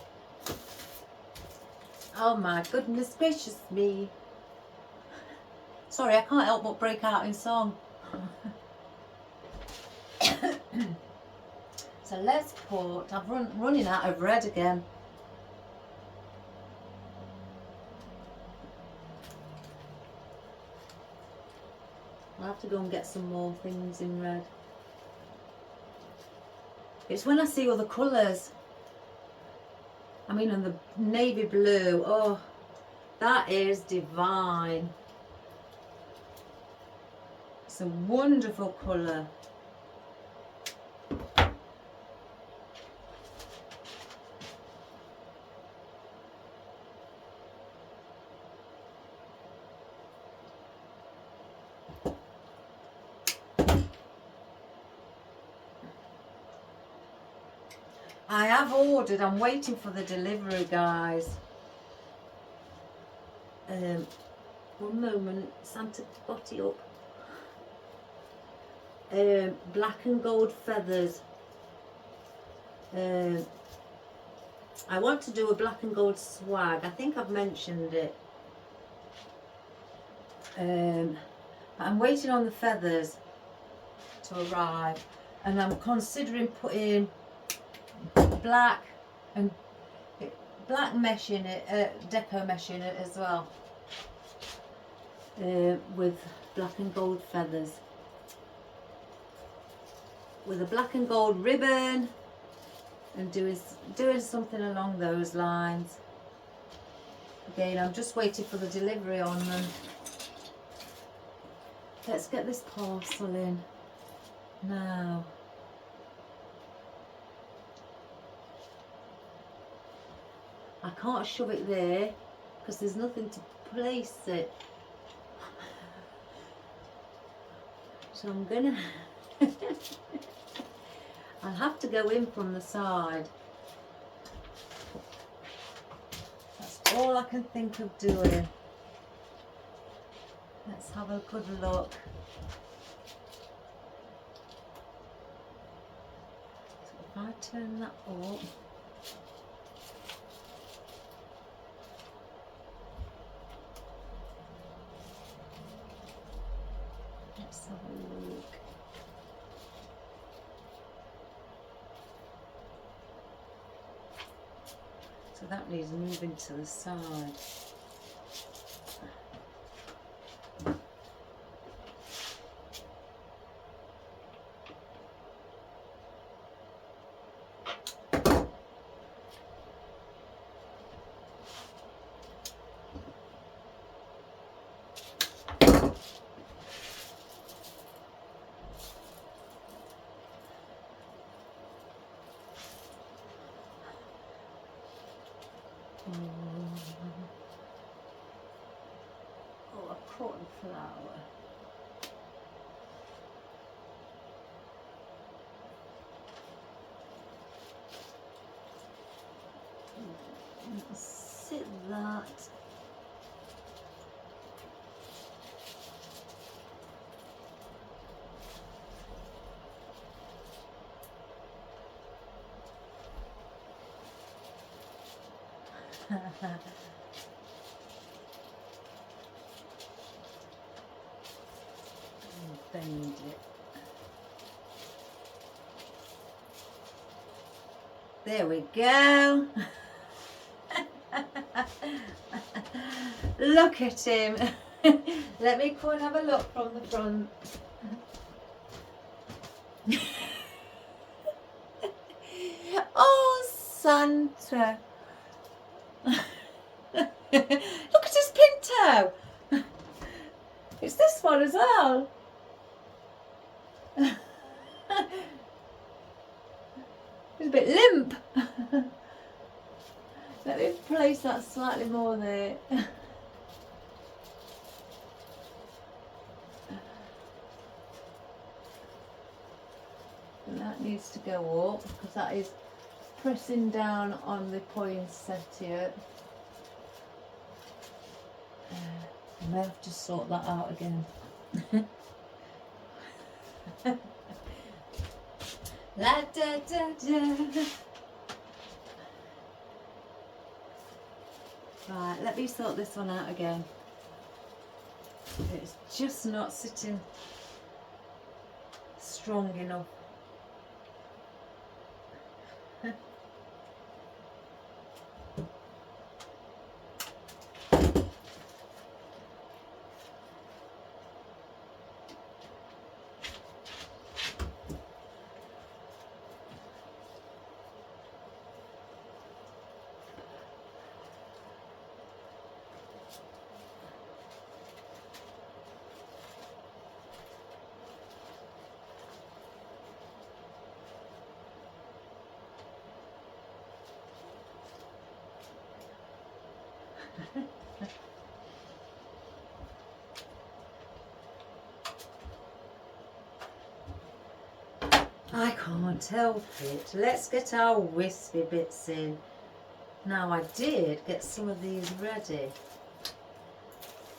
S1: oh my goodness gracious me. Sorry, I can't help but break out in song. So let's put, I'm running out of red again. I'll have to go and get some more things in red. It's when I see all the colours. I mean, and the navy blue, oh, that is divine. It's a wonderful colour. I have ordered, I'm waiting for the delivery, guys. One moment, Santa got it up. Black and gold feathers. I want to do a black and gold swag. I think I've mentioned it. But I'm waiting on the feathers to arrive, and I'm considering putting black mesh in it, deco mesh in it as well, with black and gold feathers, with a black and gold ribbon, and doing something along those lines. Again, I'm just waiting for the delivery on them. Let's get this parcel in now. I can't shove it there because there's nothing to place it. So I'm gonna I'll have to go in from the side. That's all I can think of doing. Let's have a good look. So if I turn that up, let's have a look. So that needs moving to the side. Oh, a cotton flower. Sit that. Bend it. There we go. Look at him. Let me go and have a look from the front. Oh, Santa. Look at his pinto. It's this one as well. It's a bit limp. Let me place that slightly more there. needs to go up because that is pressing down on the poinsettia. I may have to sort that out again. La da da da. Right, let me sort this one out again. It's just not sitting strong enough. I can't help it. Let's get our wispy bits in. Now I did get some of these ready.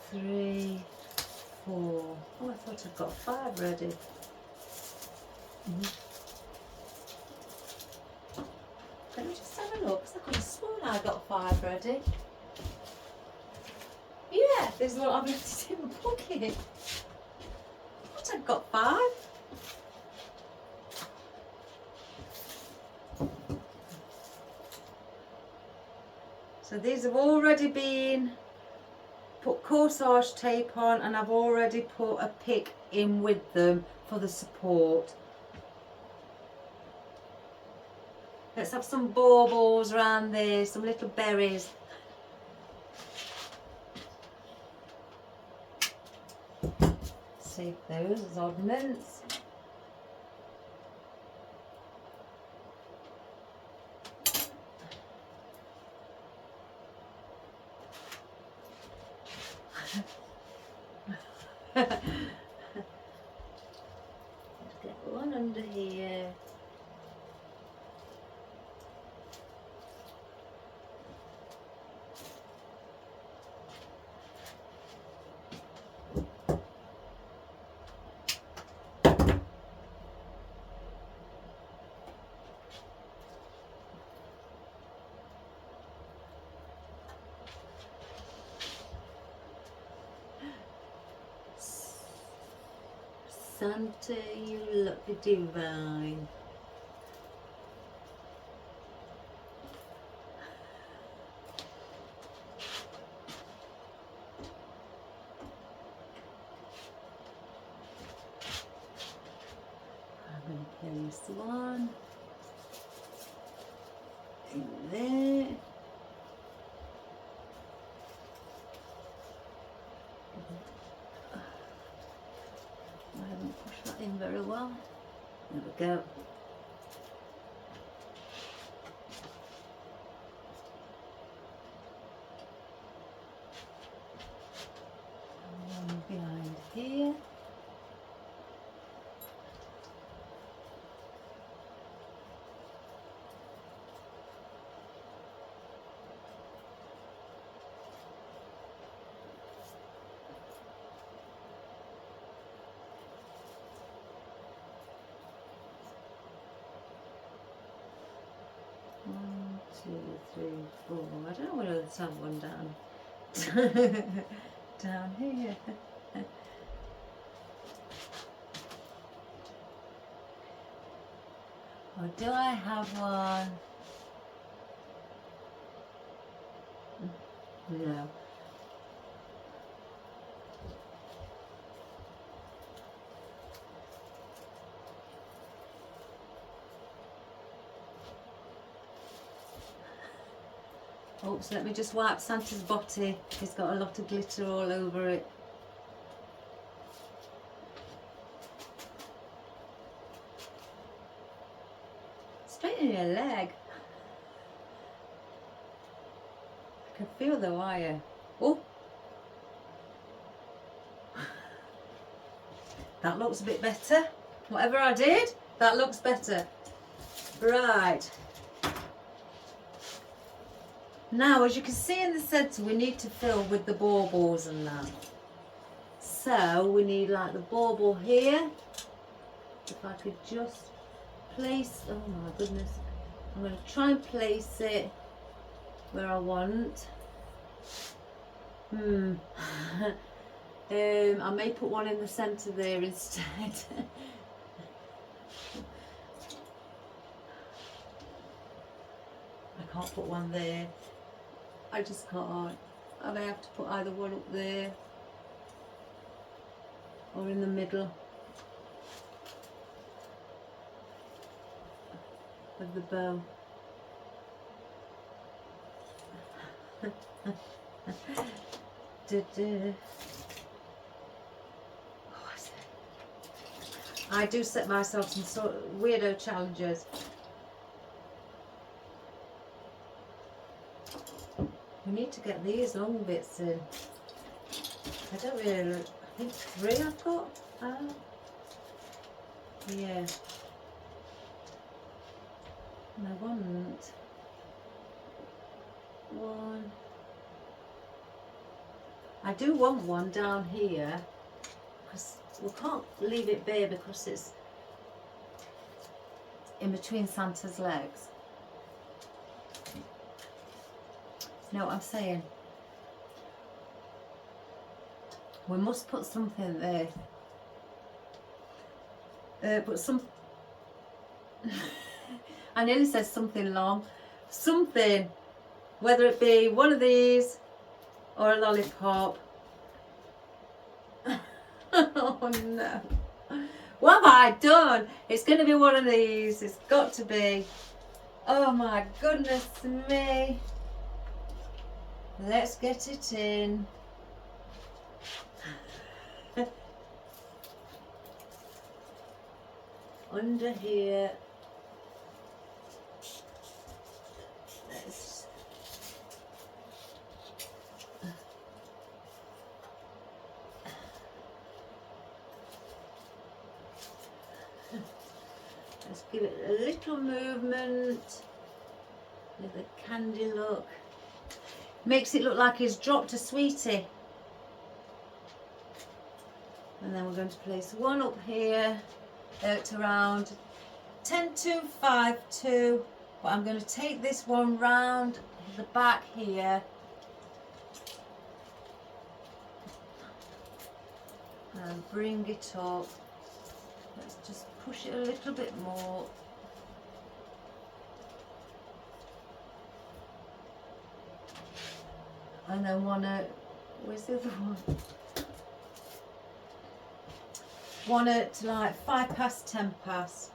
S1: 3, 4. Oh, I thought I'd got 5 ready. Let me just have a look, because I could have sworn I got 5 ready. Yeah, there's what I've left in my pocket. I thought I'd got 5. So these have already been put corsage tape on, and I've already put a pick in with them for the support. Let's have some baubles around there, some little berries. Save those as oddments. Let's get one under here. Santa, you look divine. I'm going to place one in there. I haven't pushed that in very well. There we go. And one behind here. One, 2, 3, 4. I don't know whether let's have one down. Down here. Or do I have one? No. Oops, let me just wipe Santa's body. He's got a lot of glitter all over it. Straighten your leg. I can feel the wire. Oh! That looks a bit better. Whatever I did, that looks better. Right. Now, as you can see in the centre, we need to fill with the baubles and that. So we need like the bauble here. If I could just place, oh my goodness, I'm going to try and place it where I want. I may put one in the centre there instead. I can't put one there. I just can't. I may have to put either one up there or in the middle of the bow. I do set myself some sort of weirdo challenges. We need to get these long bits in. I don't really, I think 3 I've got. Yeah. And I want 1. I do want one down here because we can't leave it bare because it's in between Santa's legs. You know what I'm saying? We must put something there. But some I nearly said something long. Something, whether it be one of these or a lollipop. Oh no. What have I done? It's going to be one of these. It's got to be. Oh my goodness me. Let's get it in. Under here. Let's give it a little movement with a candy look. Makes it look like he's dropped a sweetie. And then we're going to place one up here at around 10 to 5 to, but I'm going to take this one round the back here and bring it up. Let's just push it a little bit more. And then where's the other one? One at like 5 past 10 past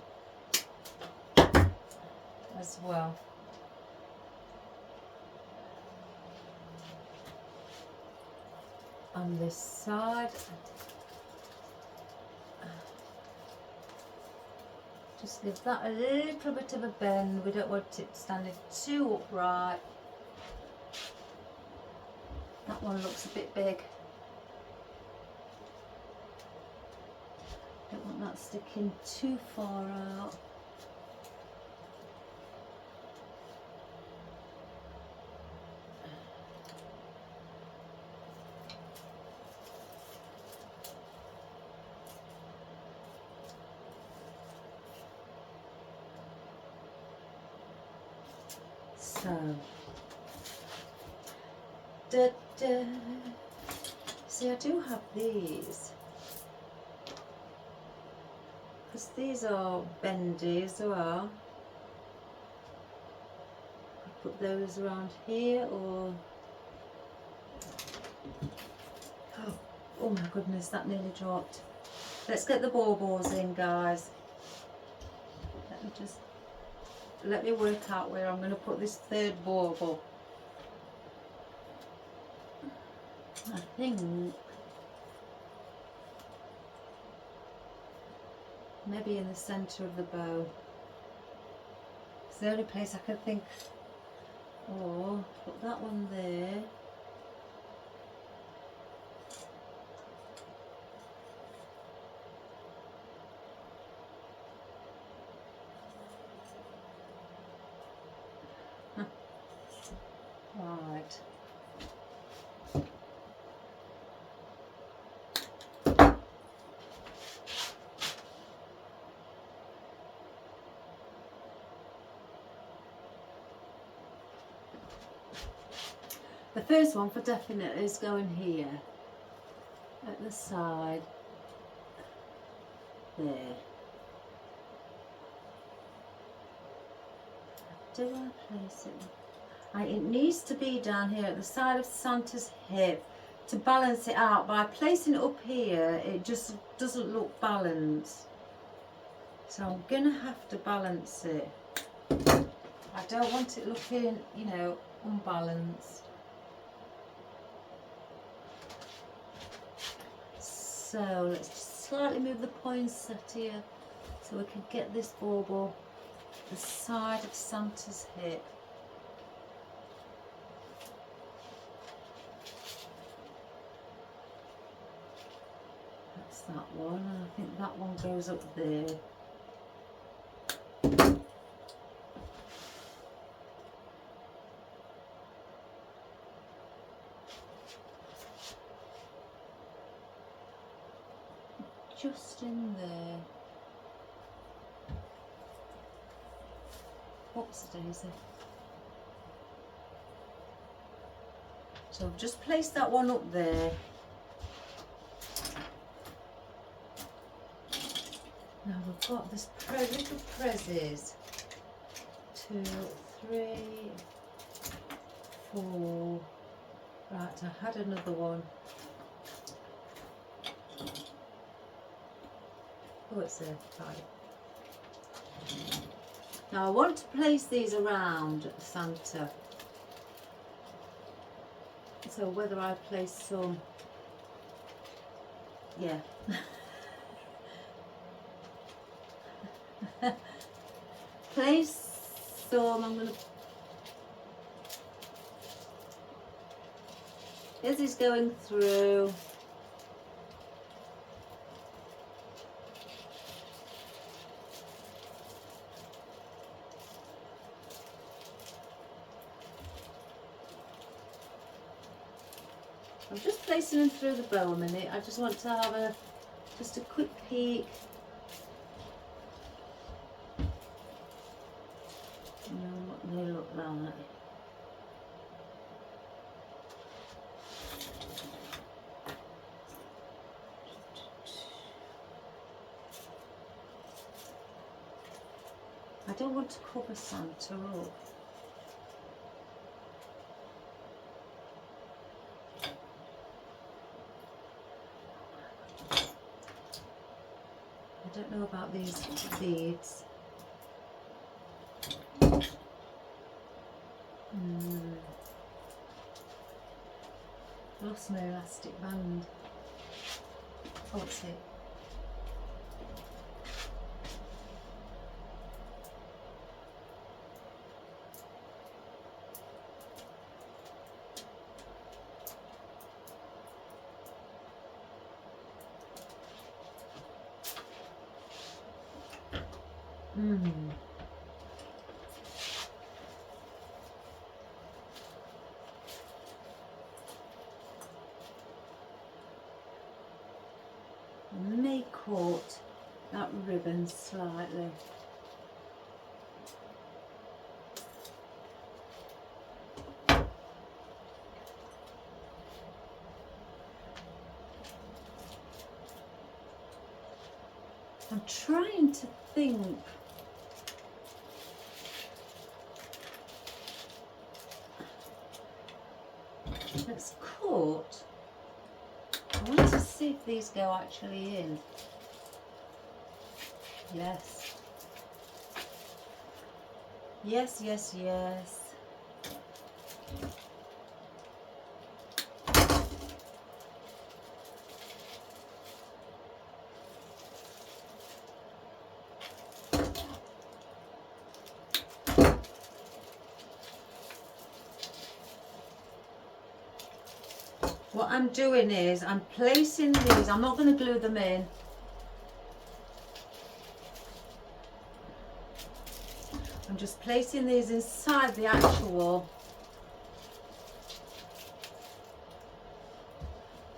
S1: as well. On this side. Just give that a little bit of a bend. We don't want it standing too upright. That one looks a bit big. Don't want that sticking too far out. So, see, I do have these, because these are bendy as well. I put those around here, or oh my goodness, that nearly dropped. Let's get the baubles in, guys. Let me work out where I'm going to put this 3rd bauble. I think maybe in the centre of the bow. It's the only place I can think. Or put that one there. The first one for definite is going here, at the side, there. Do I place it? It needs to be down here at the side of Santa's hip to balance it out. By placing it up here, it just doesn't look balanced. So I'm gonna have to balance it. I don't want it looking, you know, unbalanced. So let's just slightly move the poinsettia here so we can get this bauble the side of Santa's hip. That's that one, and I think that one goes up there. Just in there. Whoops, daisy. So I've just placed that one up there. Now we've got this little prezzies. 2, 3, 4. Right, I had another one. Oh, it's there. Right. Now I want to place these around Santa. So whether I place some, yeah. Place some, I'm going to, as he's going through, I'm just placing them through the bow a minute. I just want to have just a quick peek. You know what they look like. I don't want to cover Santa up. I don't know about these beads. Lost my elastic band. Oh, it's it. May caught that ribbon slightly. I'm trying to think. It's caught. I want to see if these go actually in. Yes. Yes, yes, yes. What I'm doing is I'm placing these, I'm not going to glue them in. I'm just placing these inside the actual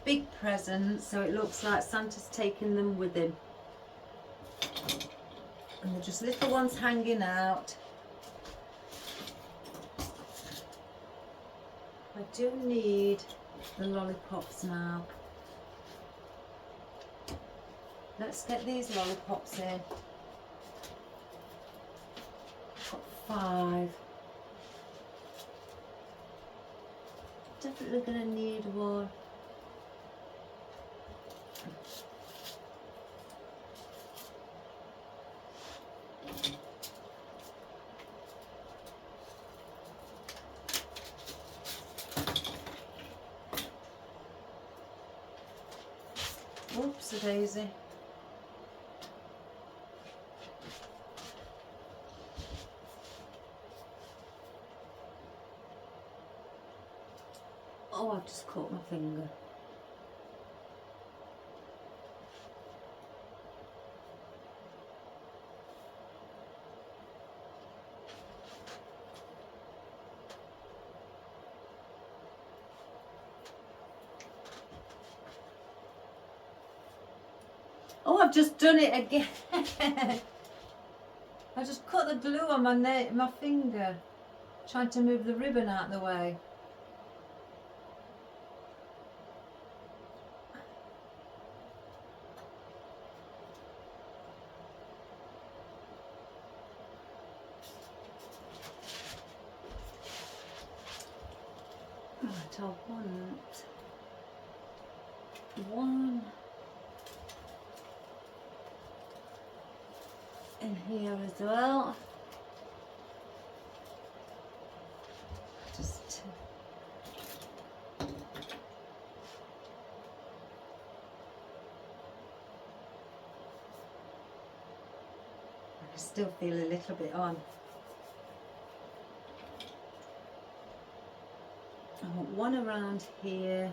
S1: big present so it looks like Santa's taking them with him. And they're just little ones hanging out. I do need the lollipops now. Let's get these lollipops in. Got 5. Definitely gonna need one. Oops, a daisy. Oh, I've just caught my finger. Oh, I've just done it again. I just cut the glue on my finger, trying to move the ribbon out of the way. Right, I want one in here as well. Just I can still feel a little bit on. I want one around here.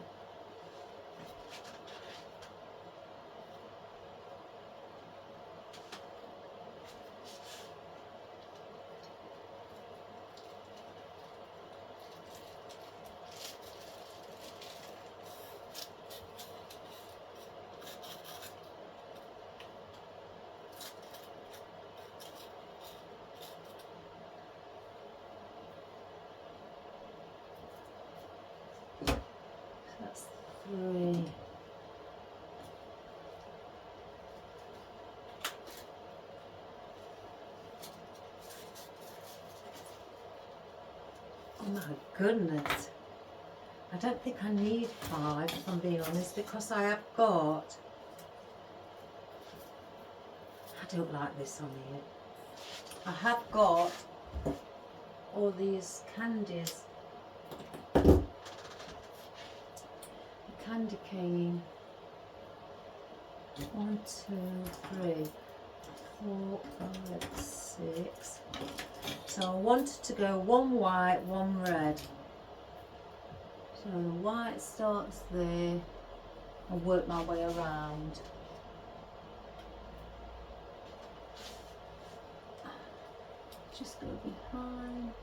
S1: That's 3. Oh my goodness. I don't think I need 5 if I'm being honest, because I have got, I don't like this on here. I have got all these candies. Candy cane. 1, 2, 3, 4, 5, 6. So I wanted to go 1 white, 1 red. So the white starts there. I'll work my way around. Just go behind.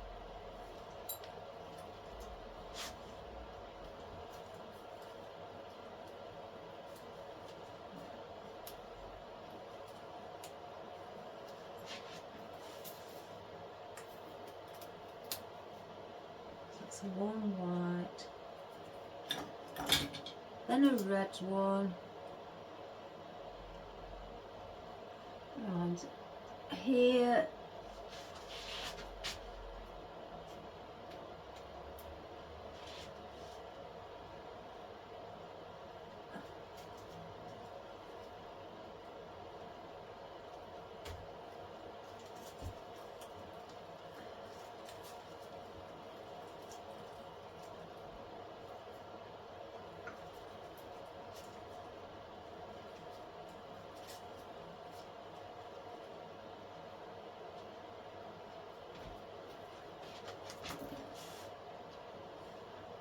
S1: That's 1 white. Then a red one. And here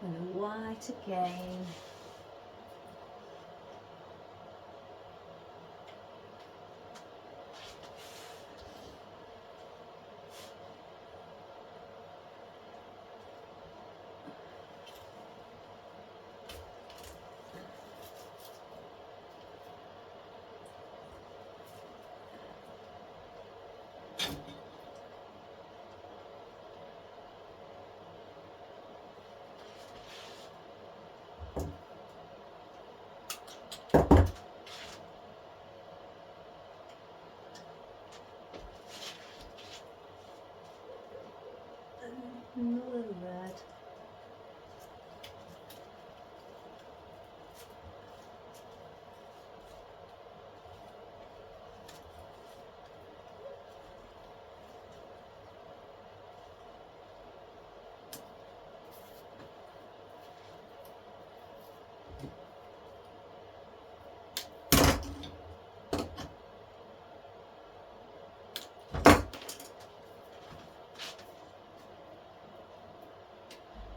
S1: and a white again.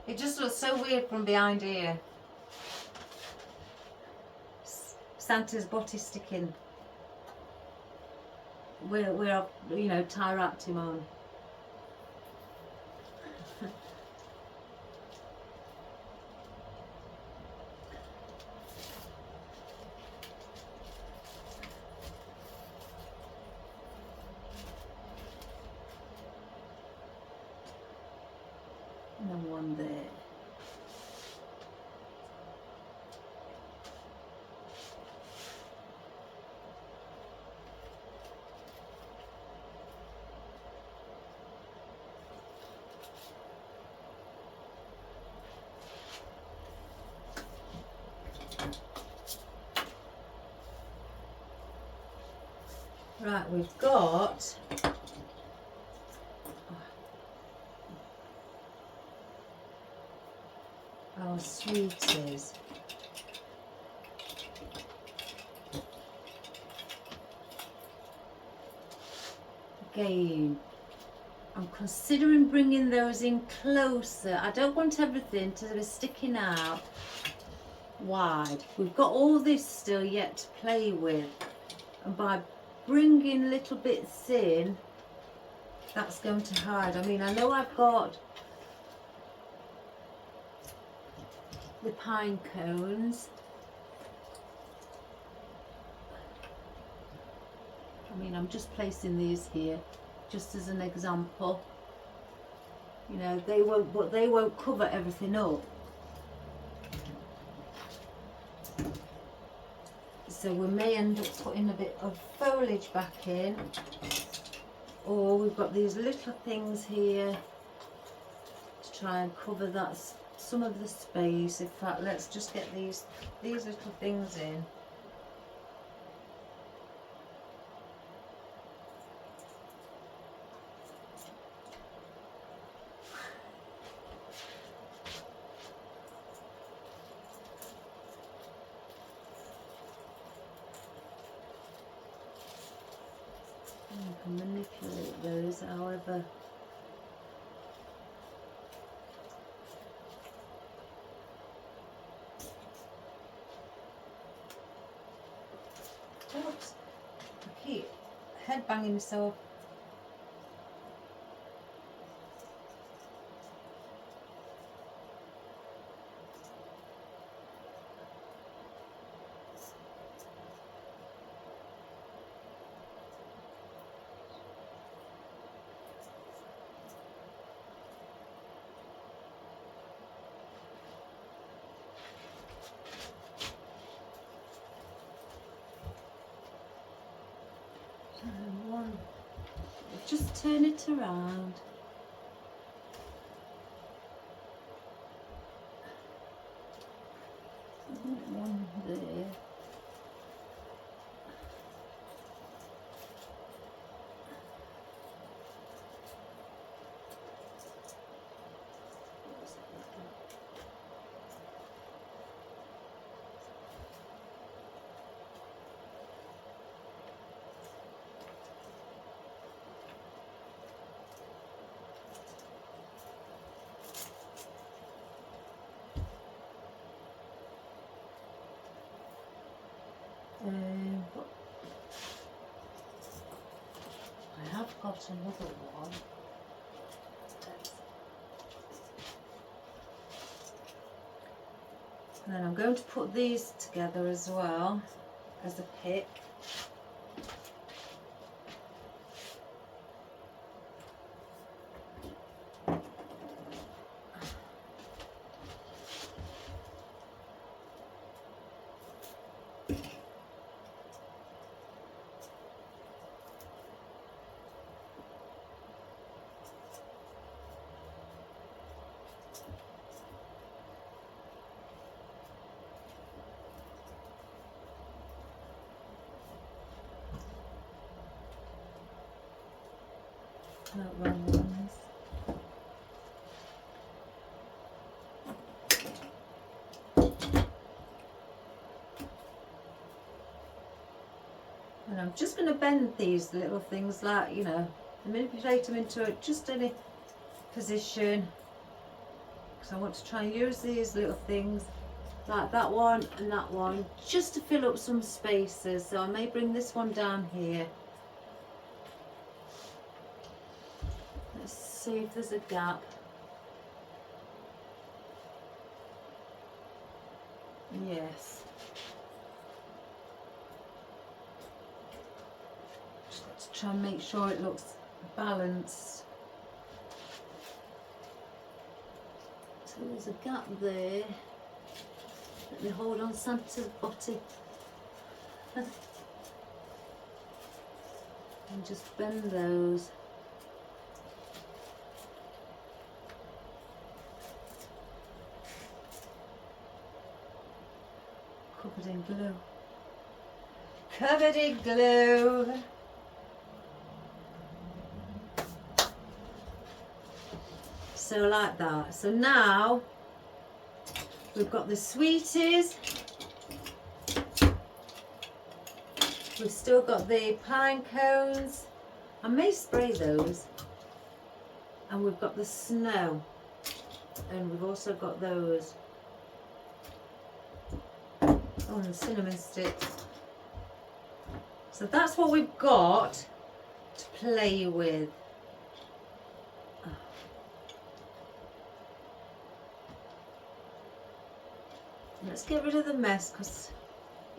S1: It just looks so weird from behind here. Santa's body sticking. We're you know, tie wrapped him on. And then one there. Right, we've got our sweeties. Again, I'm considering bringing those in closer. I don't want everything to be sticking out wide. We've got all this still yet to play with, and by bringing little bits in, that's going to hide. I mean, I know I've got the pine cones. I mean, I'm just placing these here just as an example. You know, they won't cover everything up. So we may end up putting a bit of foliage back in, or we've got these little things here to try and cover that some of the space. In fact, let's just get these little things in. I can manipulate those however. Oops, I keep head banging myself. One, just turn it around. One there. I have got another one. And then I'm going to put these together as well as a pick. Not wrong ones. And I'm just going to bend these little things, like, you know, manipulate them into just any position. because I want to try and use these little things like that one and that one just to fill up some spaces. So I may bring this one down here. Let's see if there's a gap. Yes. Just got to try and make sure it looks balanced. So there's a gap there. Let me hold on Santa's body. And just bend those. Covered in glue. Covered in glue. So like that. So now we've got the sweeties. We've still got the pine cones. I may spray those. And we've got the snow. And we've also got those. Oh, and the cinnamon sticks. So that's what we've got to play with. Let's get rid of the mess because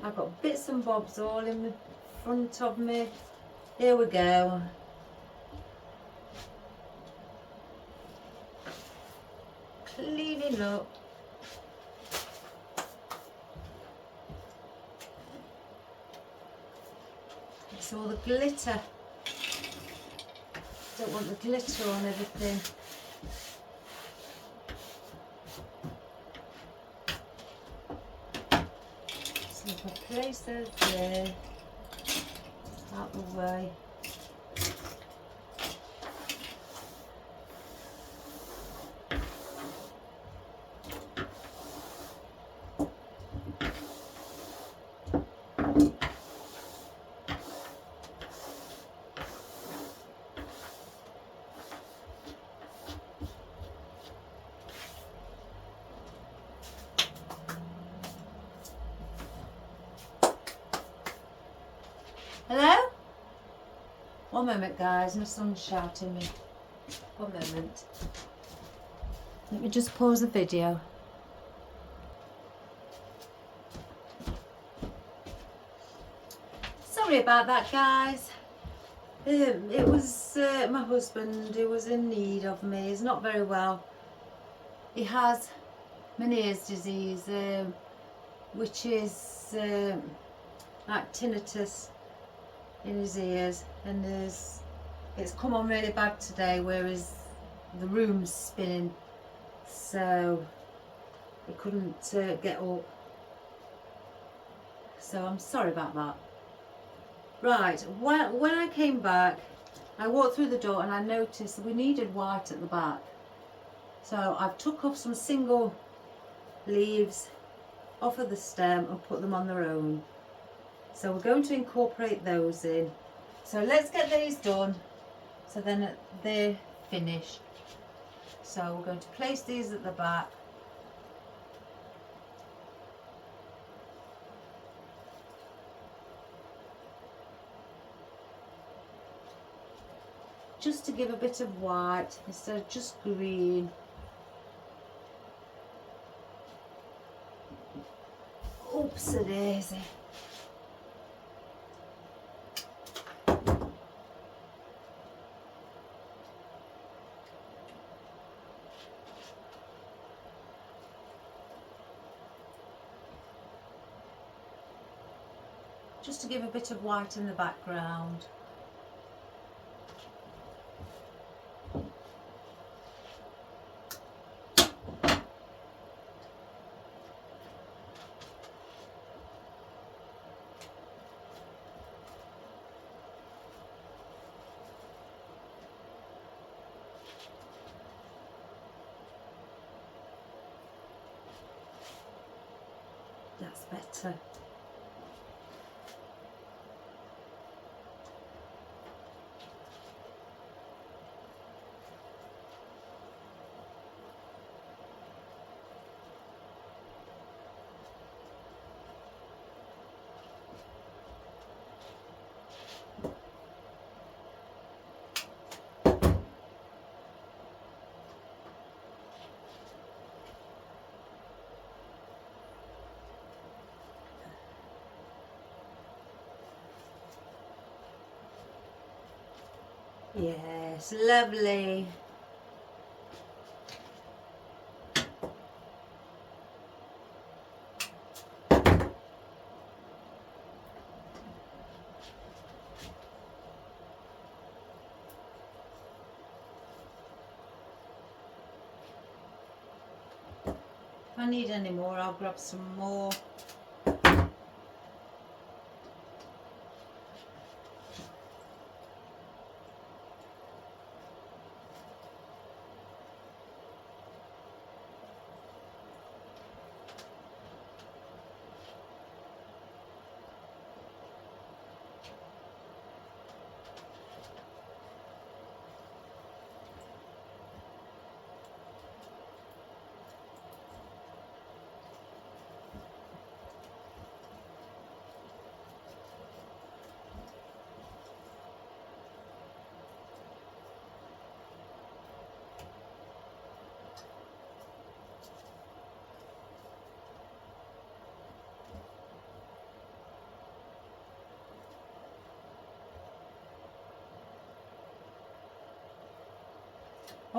S1: I've got bits and bobs all in the front of me. Here we go. Cleaning up. It's all the glitter. Don't want the glitter on everything. So if I place those there, out the way. Hello? One moment guys, my son's shouting me. One moment. Let me just pause the video. Sorry about that guys. It was my husband who was in need of me. He's not very well. He has Meniere's disease, which is like tinnitus in his ears, and it's come on really bad today where the room's spinning, so he couldn't get up. So I'm sorry about that. Right, when I came back, I walked through the door and I noticed we needed white at the back. So I've took off some single leaves off of the stem and put them on their own. So we're going to incorporate those in. So let's get these done so then they're finished. So we're going to place these at the back. Just to give a bit of white instead of just green. Oopsie-daisy. Just to give a bit of white in the background. That's better. Yes, lovely. If I need any more, I'll grab some more.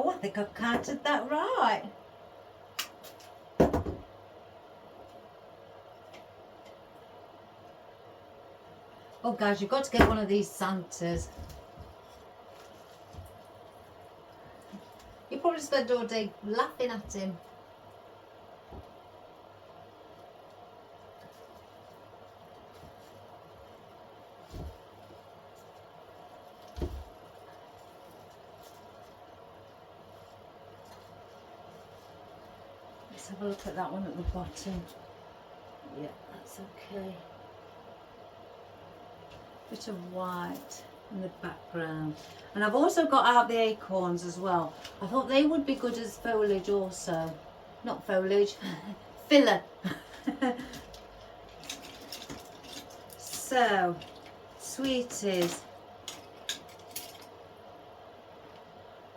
S1: Oh, I think I've counted that right. Oh guys, you've got to get one of these Santas. You probably spend all day laughing at him. Let's have a look at that one at the bottom. Yeah, that's okay. Bit of white in the background. And I've also got out the acorns as well. I thought they would be good as foliage also. Not foliage, filler. So, sweeties.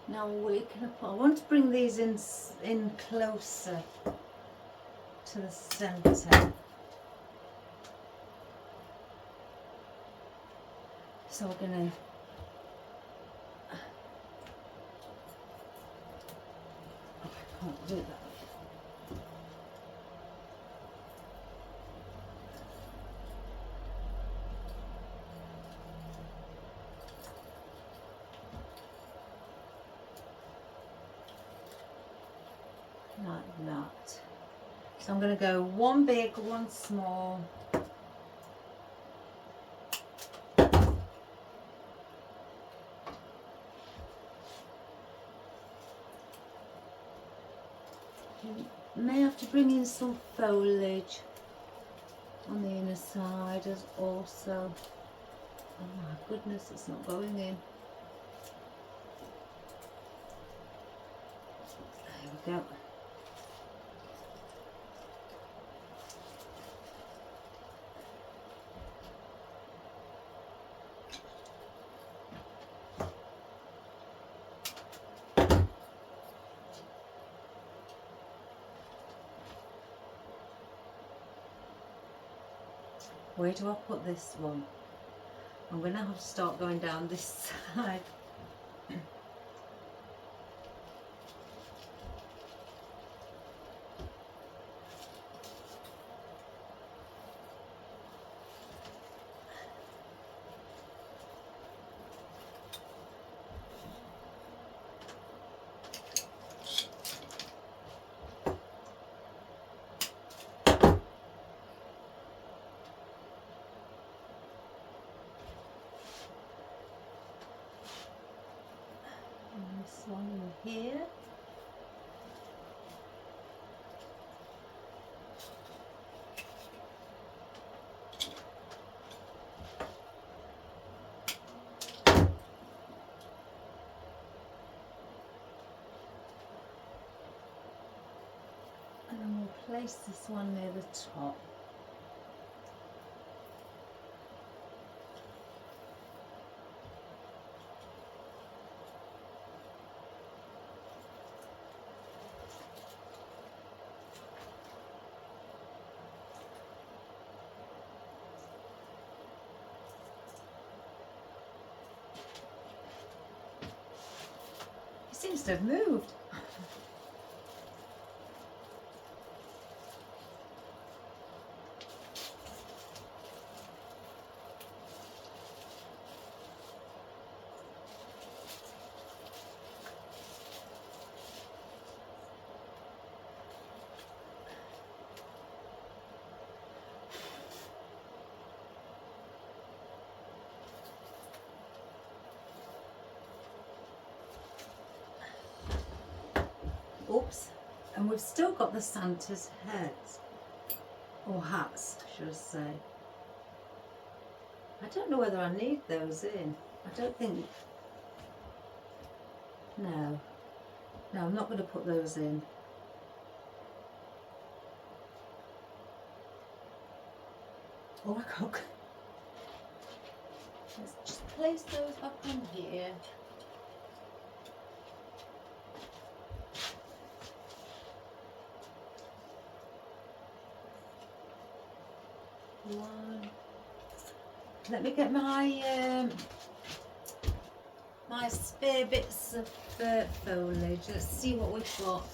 S1: Now we can. I want to bring these in closer to the centre. So we're gonna. Oh, I can't do that. Like that. So I'm going to go one big, one small. You may have to bring in some foliage on the inner side as also. Oh my goodness, it's not going in. There we go. Where do I put this one? I'm going to have to start going down this side. This one here. And then we'll place this one near the top. seems to have moved. Oops, and we've still got the Santa's heads, or hats, should I say. I don't know whether I need those in. I don't think, no, I'm not going to put those in. Oh, I can't. Let's just place those up on here. One. Let me get my my spare bits of foliage. Let's see what we've got.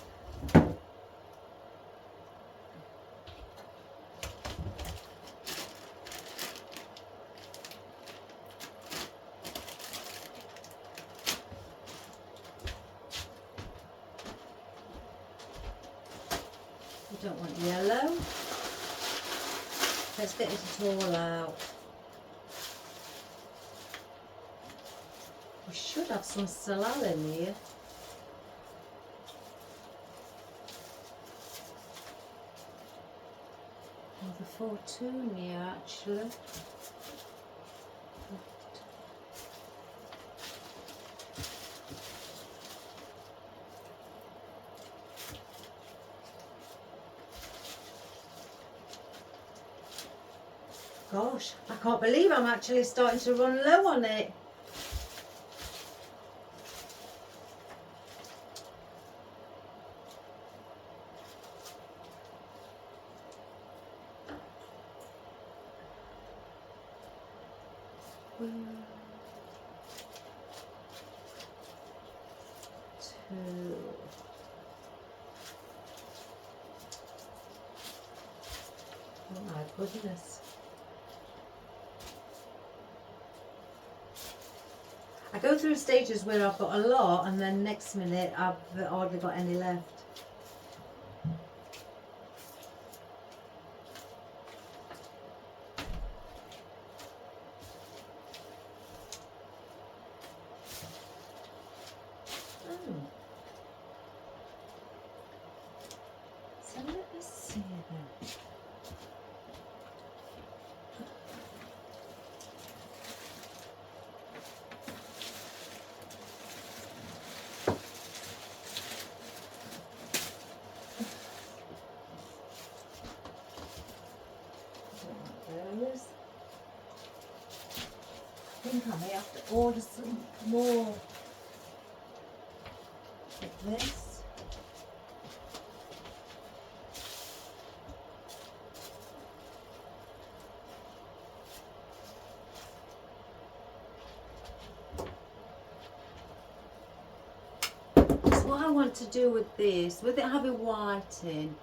S1: We don't want yellow. Let's get it all out. We should have some salal in here. Or the Fortunia actually. Gosh, I can't believe I'm actually starting to run low on it. One, two. Oh my goodness. I go through stages where I've got a lot and then next minute I've hardly got any left. So let me see then. I think I may have to order some more of this. So what I want to do with this, with it having white in,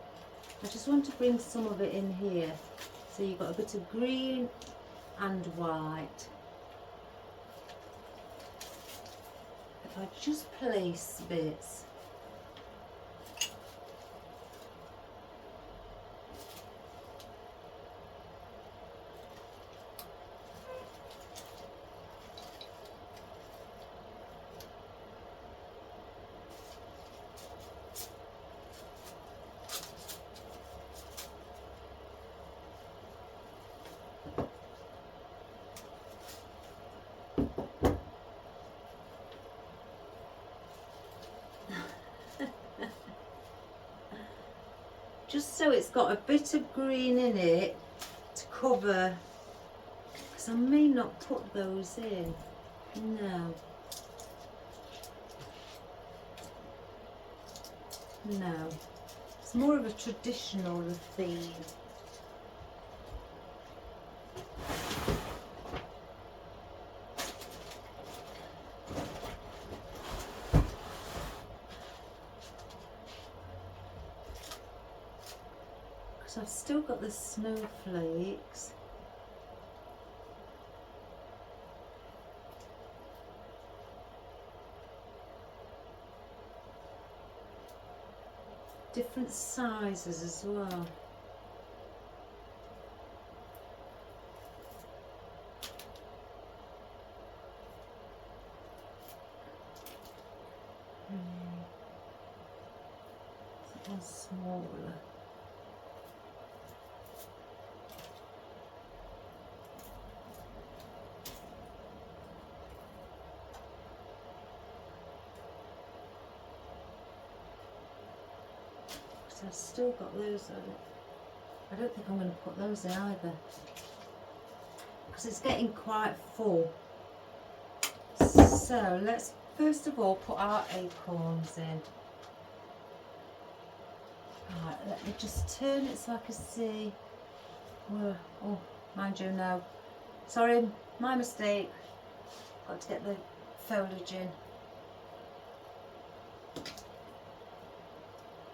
S1: I just want to bring some of it in here. So you've got a bit of green and white. If I just place bits. Just so it's got a bit of green in it to cover, because I may not put those in. No. No. It's more of a traditional theme. So I've still got the snowflakes. Different sizes as well. And smaller. So I've still got those on it. I don't think I'm going to put those in either, because it's getting quite full. So let's first of all put our acorns in. Right, let me just turn it so I can see. Oh, mind you, no. Sorry, my mistake. Got to get the foliage in.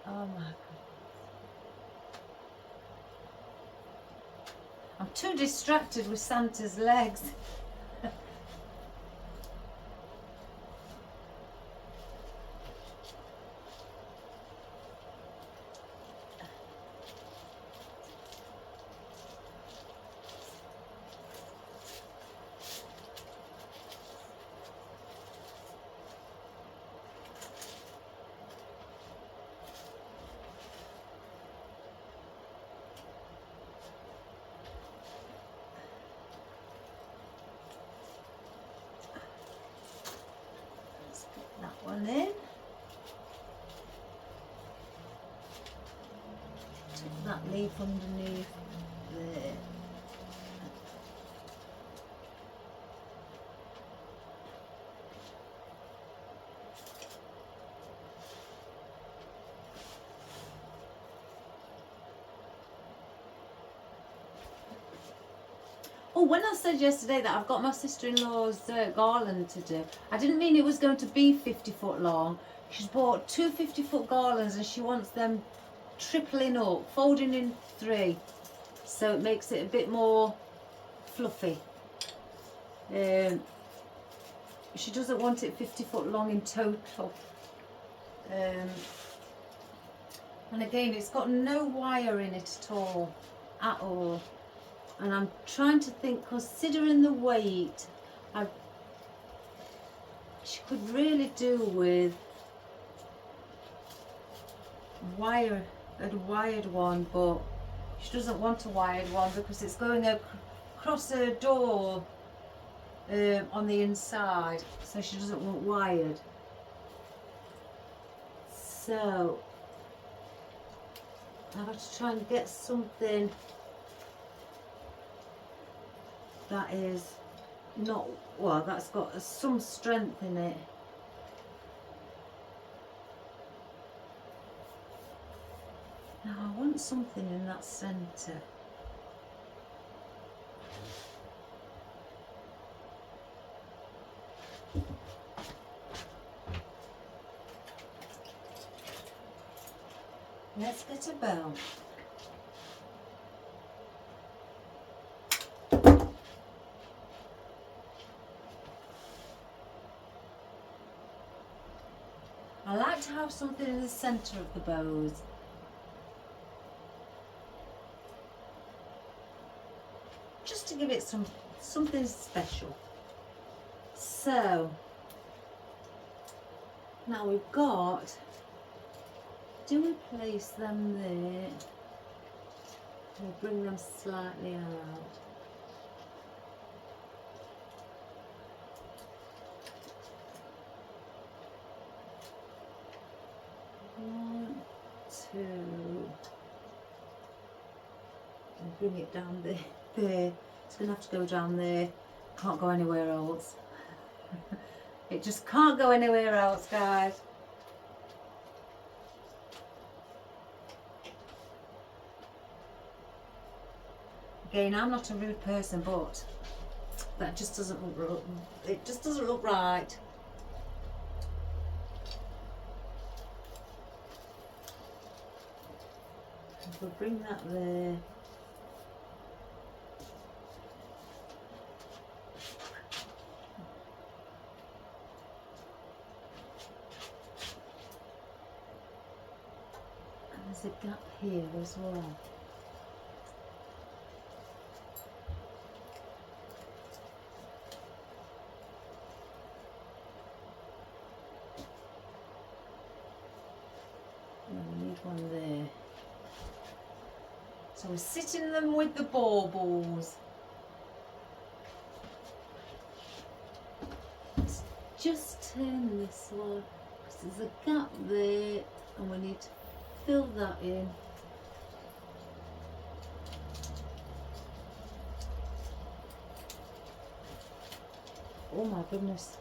S1: Oh my God. I'm too distracted with Santa's legs. One in. Take that leaf underneath there. Oh, when I said yesterday that I've got my sister-in-law's garland to do, I didn't mean it was going to be 50 foot long. She's bought two 50-foot garlands and she wants them tripling up, folding in 3, so it makes it a bit more fluffy. She doesn't want it 50 foot long in total. And again, it's got no wire in it at all. And I'm trying to think, considering the weight, she could really do with a wired one, but she doesn't want a wired one because it's going across her door on the inside, so she doesn't want wired. So I have to try and get something that is not, well, that's got some strength in it. Now I want something in that centre. Let's get a bow. I like to have something in the centre of the bows. Just to give it something special. So now we've got, do we place them there? We'll bring them slightly out. One, two, and bring it down there. It's going to have to go down there. Can't go anywhere else. It just can't go anywhere else, guys. Again, I'm not a rude person, but that just doesn't look, it just doesn't look right. if we bring that there. And there's a gap here as well. And we need one there. So we're sitting them with the baubles. Let's just turn this one because there's a gap there and we need to fill that in. Oh my goodness.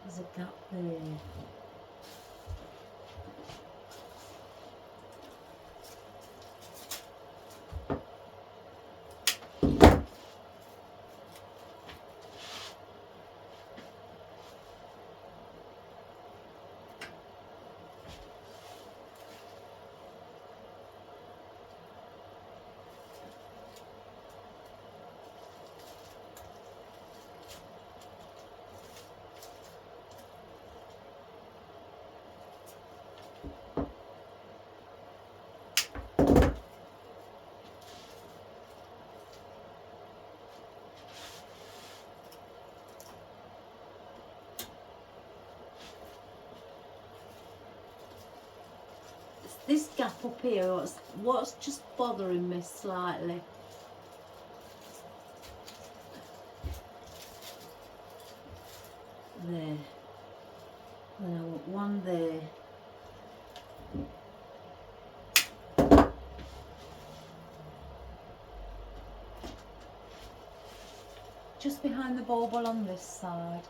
S1: There's a gap there. This gap up here, what's just bothering me slightly. There. And I want one there. Just behind the bauble on this side.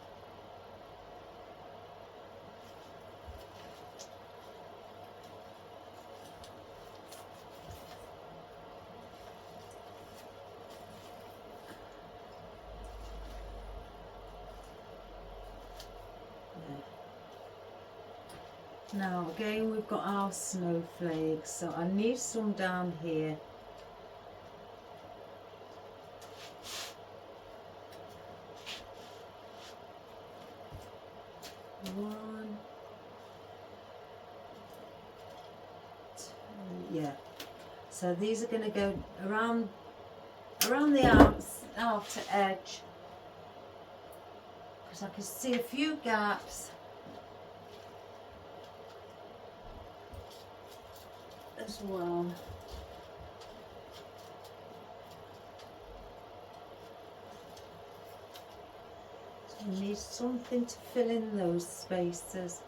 S1: Now again we've got our snowflakes, so I need some down here. One, two, yeah. So these are going to go around the outer edge, because I can see a few gaps. As well. So we need something to fill in those spaces.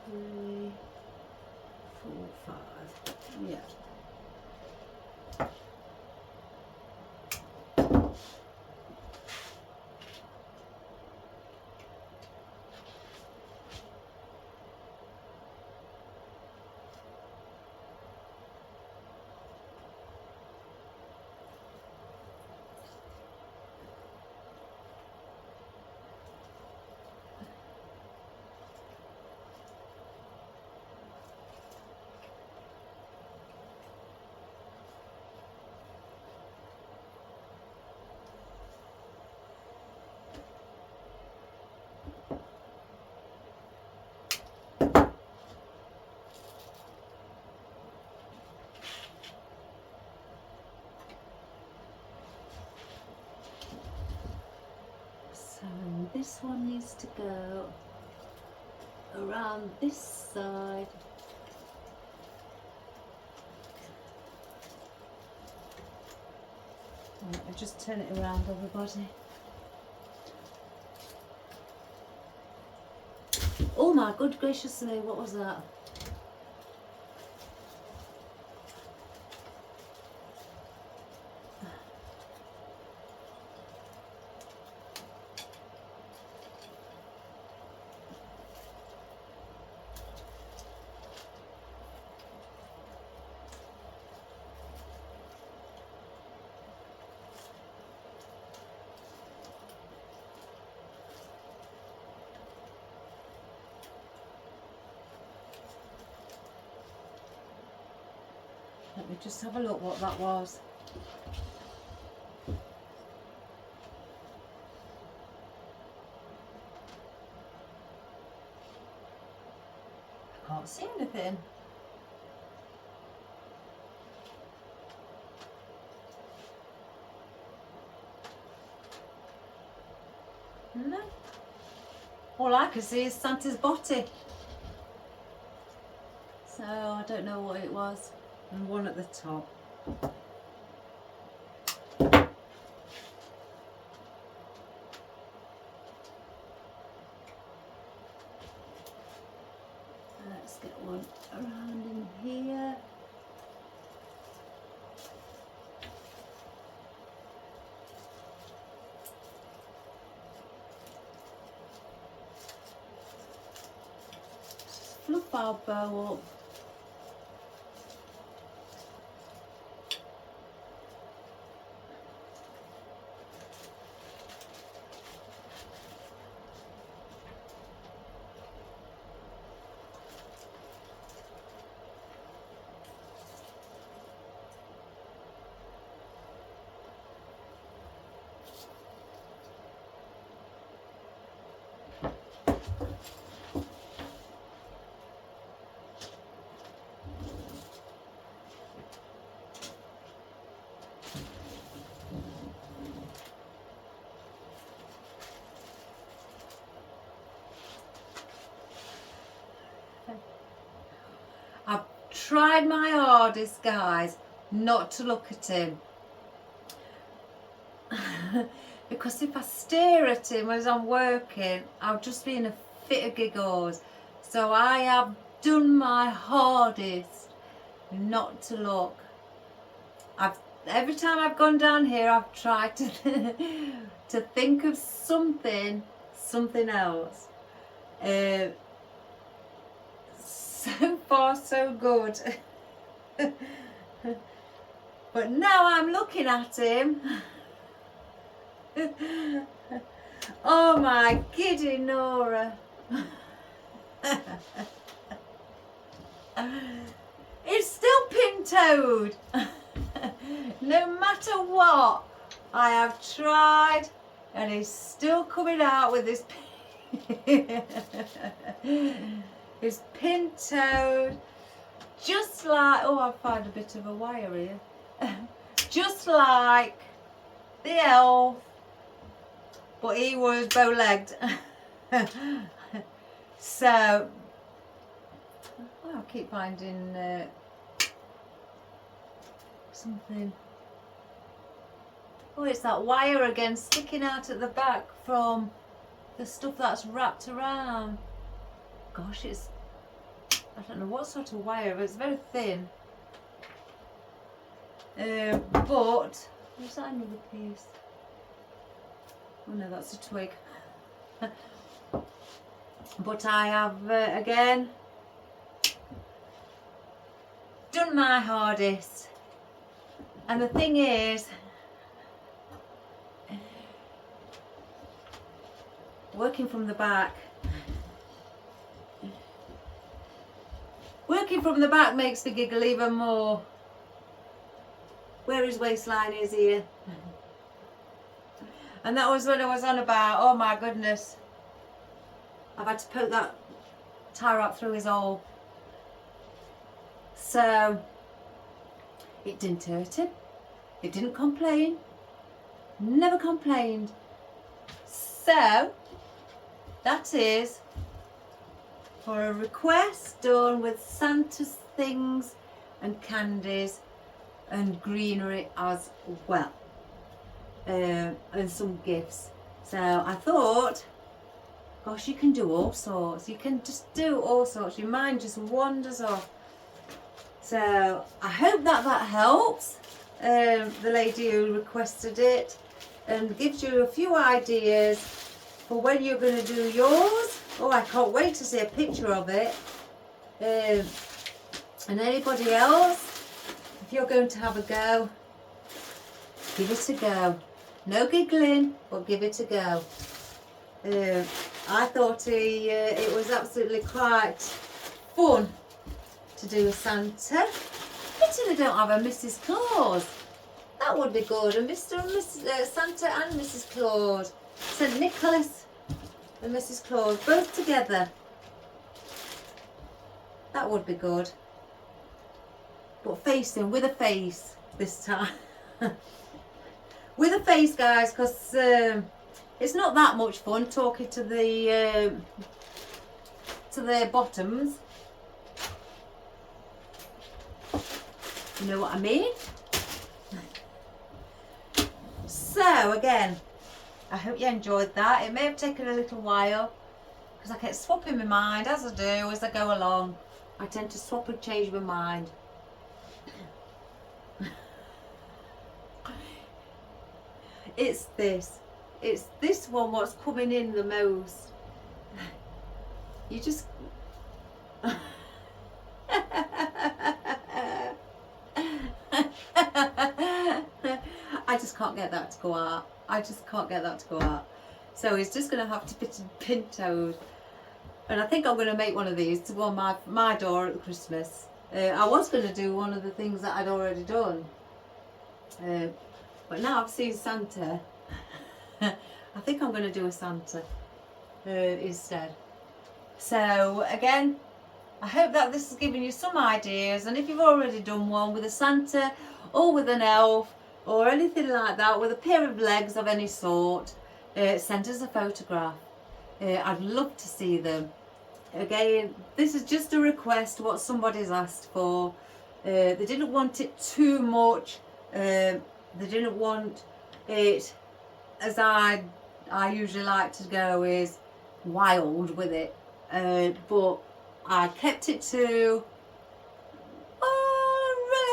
S1: Three, four, five. Yeah. This one needs to go around this side. Let me just turn it around, everybody. Oh my good gracious me, what was that? Let me just have a look what that was. I can't see anything. No. All I can see is Santa's body. So I don't know what it was. And one at the top. Let's get one around in here. Just fluff our bow up. I've tried my hardest, guys, not to look at him. Because if I stare at him as I'm working, I'll just be in a fit of giggles. So I have done my hardest not to look. Every time I've gone down here, I've tried to to think of something else. So far so good. But now I'm looking at him. Oh my giddy Nora. It's still pin-toed. No matter what I have tried, and he's still coming out with his his pin-toed, just like, oh, I found a bit of a wire here. Just like the elf, but he was bow-legged. So I keep finding something. Oh, it's that wire again sticking out at the back from the stuff that's wrapped around. Gosh, it's, I don't know what sort of wire, but it's very thin. But where's that another piece? Oh no, that's a twig. But I have again done my hardest, and the thing is, working from the back makes me giggle even more. Where his waistline is here. And that was when I was on about, oh my goodness, I've had to poke that tie wrap through his hole. So it didn't hurt him. It didn't complain. Never complained. So that is for a request done with Santa's things and candies and greenery as well. and some gifts. So I thought, gosh, you can do all sorts. You can just do all sorts. Your mind just wanders off. So I hope that helps the lady who requested it, and gives you a few ideas for when you're going to do yours. Oh, I can't wait to see a picture of it. And anybody else, if you're going to have a go, give it a go. No giggling, but give it a go. I thought it was absolutely quite fun to do a Santa. Pity they don't have a Mrs. Claus. That would be good. A Mr. and Mrs. Santa and Mrs. Claus. St. Nicholas and Mrs. Claus both together. That would be good. But facing with a face this time. With a face, guys, because it's not that much fun talking to the bottoms. You know what I mean? So again, I hope you enjoyed that. It may have taken a little while because I kept swapping my mind, as I do as I go along. I tend to swap and change my mind. It's this one what's coming in the most. You just I just can't get that to go out. I just can't get that to go out. So he's just going to have to be pintoed. And I think I'm going to make one of these to go on my door at Christmas. I was going to do one of the things that I'd already done. But now I've seen Santa, I think I'm going to do a Santa instead. So again, I hope that this has given you some ideas, and if you've already done one with a Santa or with an elf or anything like that, with a pair of legs of any sort, send us a photograph. I'd love to see them. Again, this is just a request, what somebody's asked for. They didn't want it too much. They didn't want it, as I usually like to go, is wild with it. But I kept it to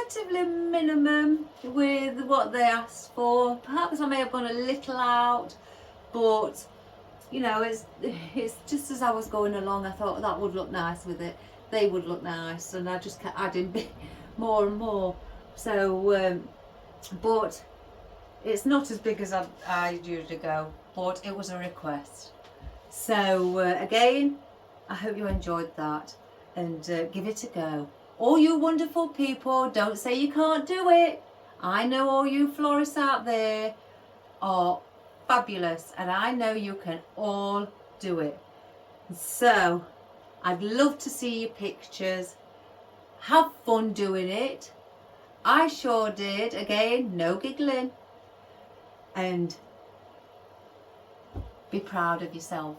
S1: relatively minimum with what they asked for. Perhaps I may have gone a little out, but you know, it's just as I was going along, I thought that would look nice with it. They would look nice, and I just kept adding more and more. So, but it's not as big as I usually go. But it was a request. So again, I hope you enjoyed that, and give it a go. All you wonderful people, don't say you can't do it. I know all you florists out there are fabulous, and I know you can all do it. So I'd love to see your pictures. Have fun doing it. I sure did. Again, no giggling. And be proud of yourself.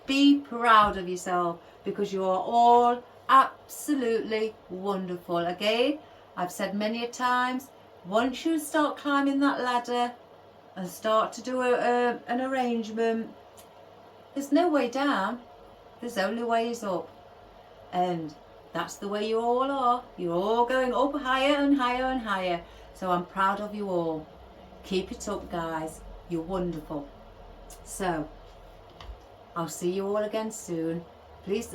S1: Be proud of yourself, because you are all absolutely wonderful. Again, I've said many a times, once you start climbing that ladder and start to do an arrangement, there's no way down, there's only ways up. And that's the way you all are. You're all going up higher and higher and higher. So I'm proud of you all. Keep it up, guys. You're wonderful. So I'll see you all again soon. Please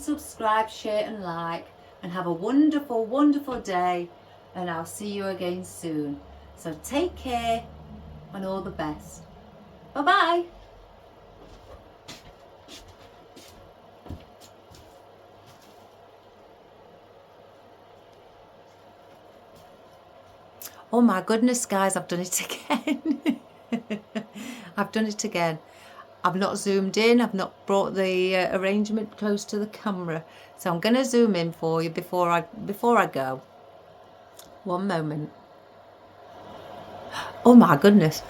S1: subscribe, share and like, and have a wonderful, wonderful day, and I'll see you again soon. So take care and all the best. Bye bye. Oh my goodness, guys, I've done it again. I've done it again. I've not zoomed in. I've not brought the arrangement close to the camera. So I'm going to zoom in for you before I go. One moment. Oh my goodness.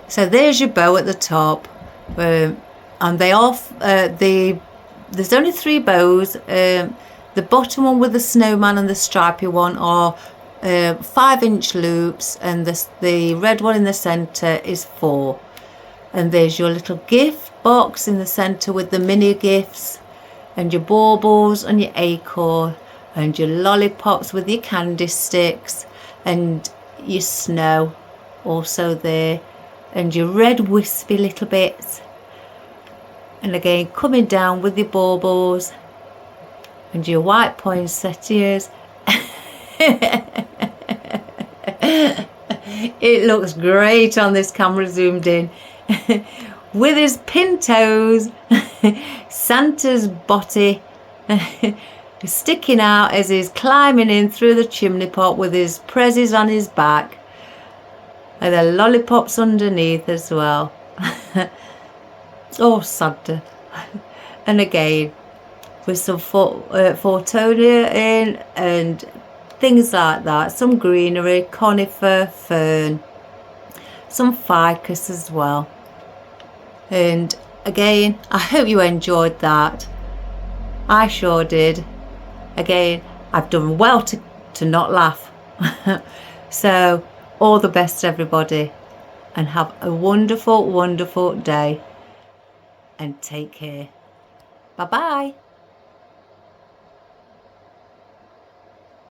S1: So there's your bow at the top. And they off there's only 3 bows. The bottom one with the snowman and the stripy one are 5-inch loops, and the red one in the centre is 4. And there's your little gift box in the centre with the mini gifts, and your baubles and your acorn, and your lollipops with your candy sticks, and your snow also there, and your red wispy little bits. And again, coming down with your baubles and your white poinsettias. It looks great on this camera zoomed in. With his pintos, Santa's body sticking out as he's climbing in through the chimney pot with his prezzies on his back, and the lollipops underneath as well. Oh, Santa. And again, with some Fortonia in and things like that, some greenery, conifer, fern, some ficus as well. And again, I hope you enjoyed that. I sure did. Again, I've done well to not laugh. So all the best, everybody, and have a wonderful, wonderful day, and take care. Bye bye.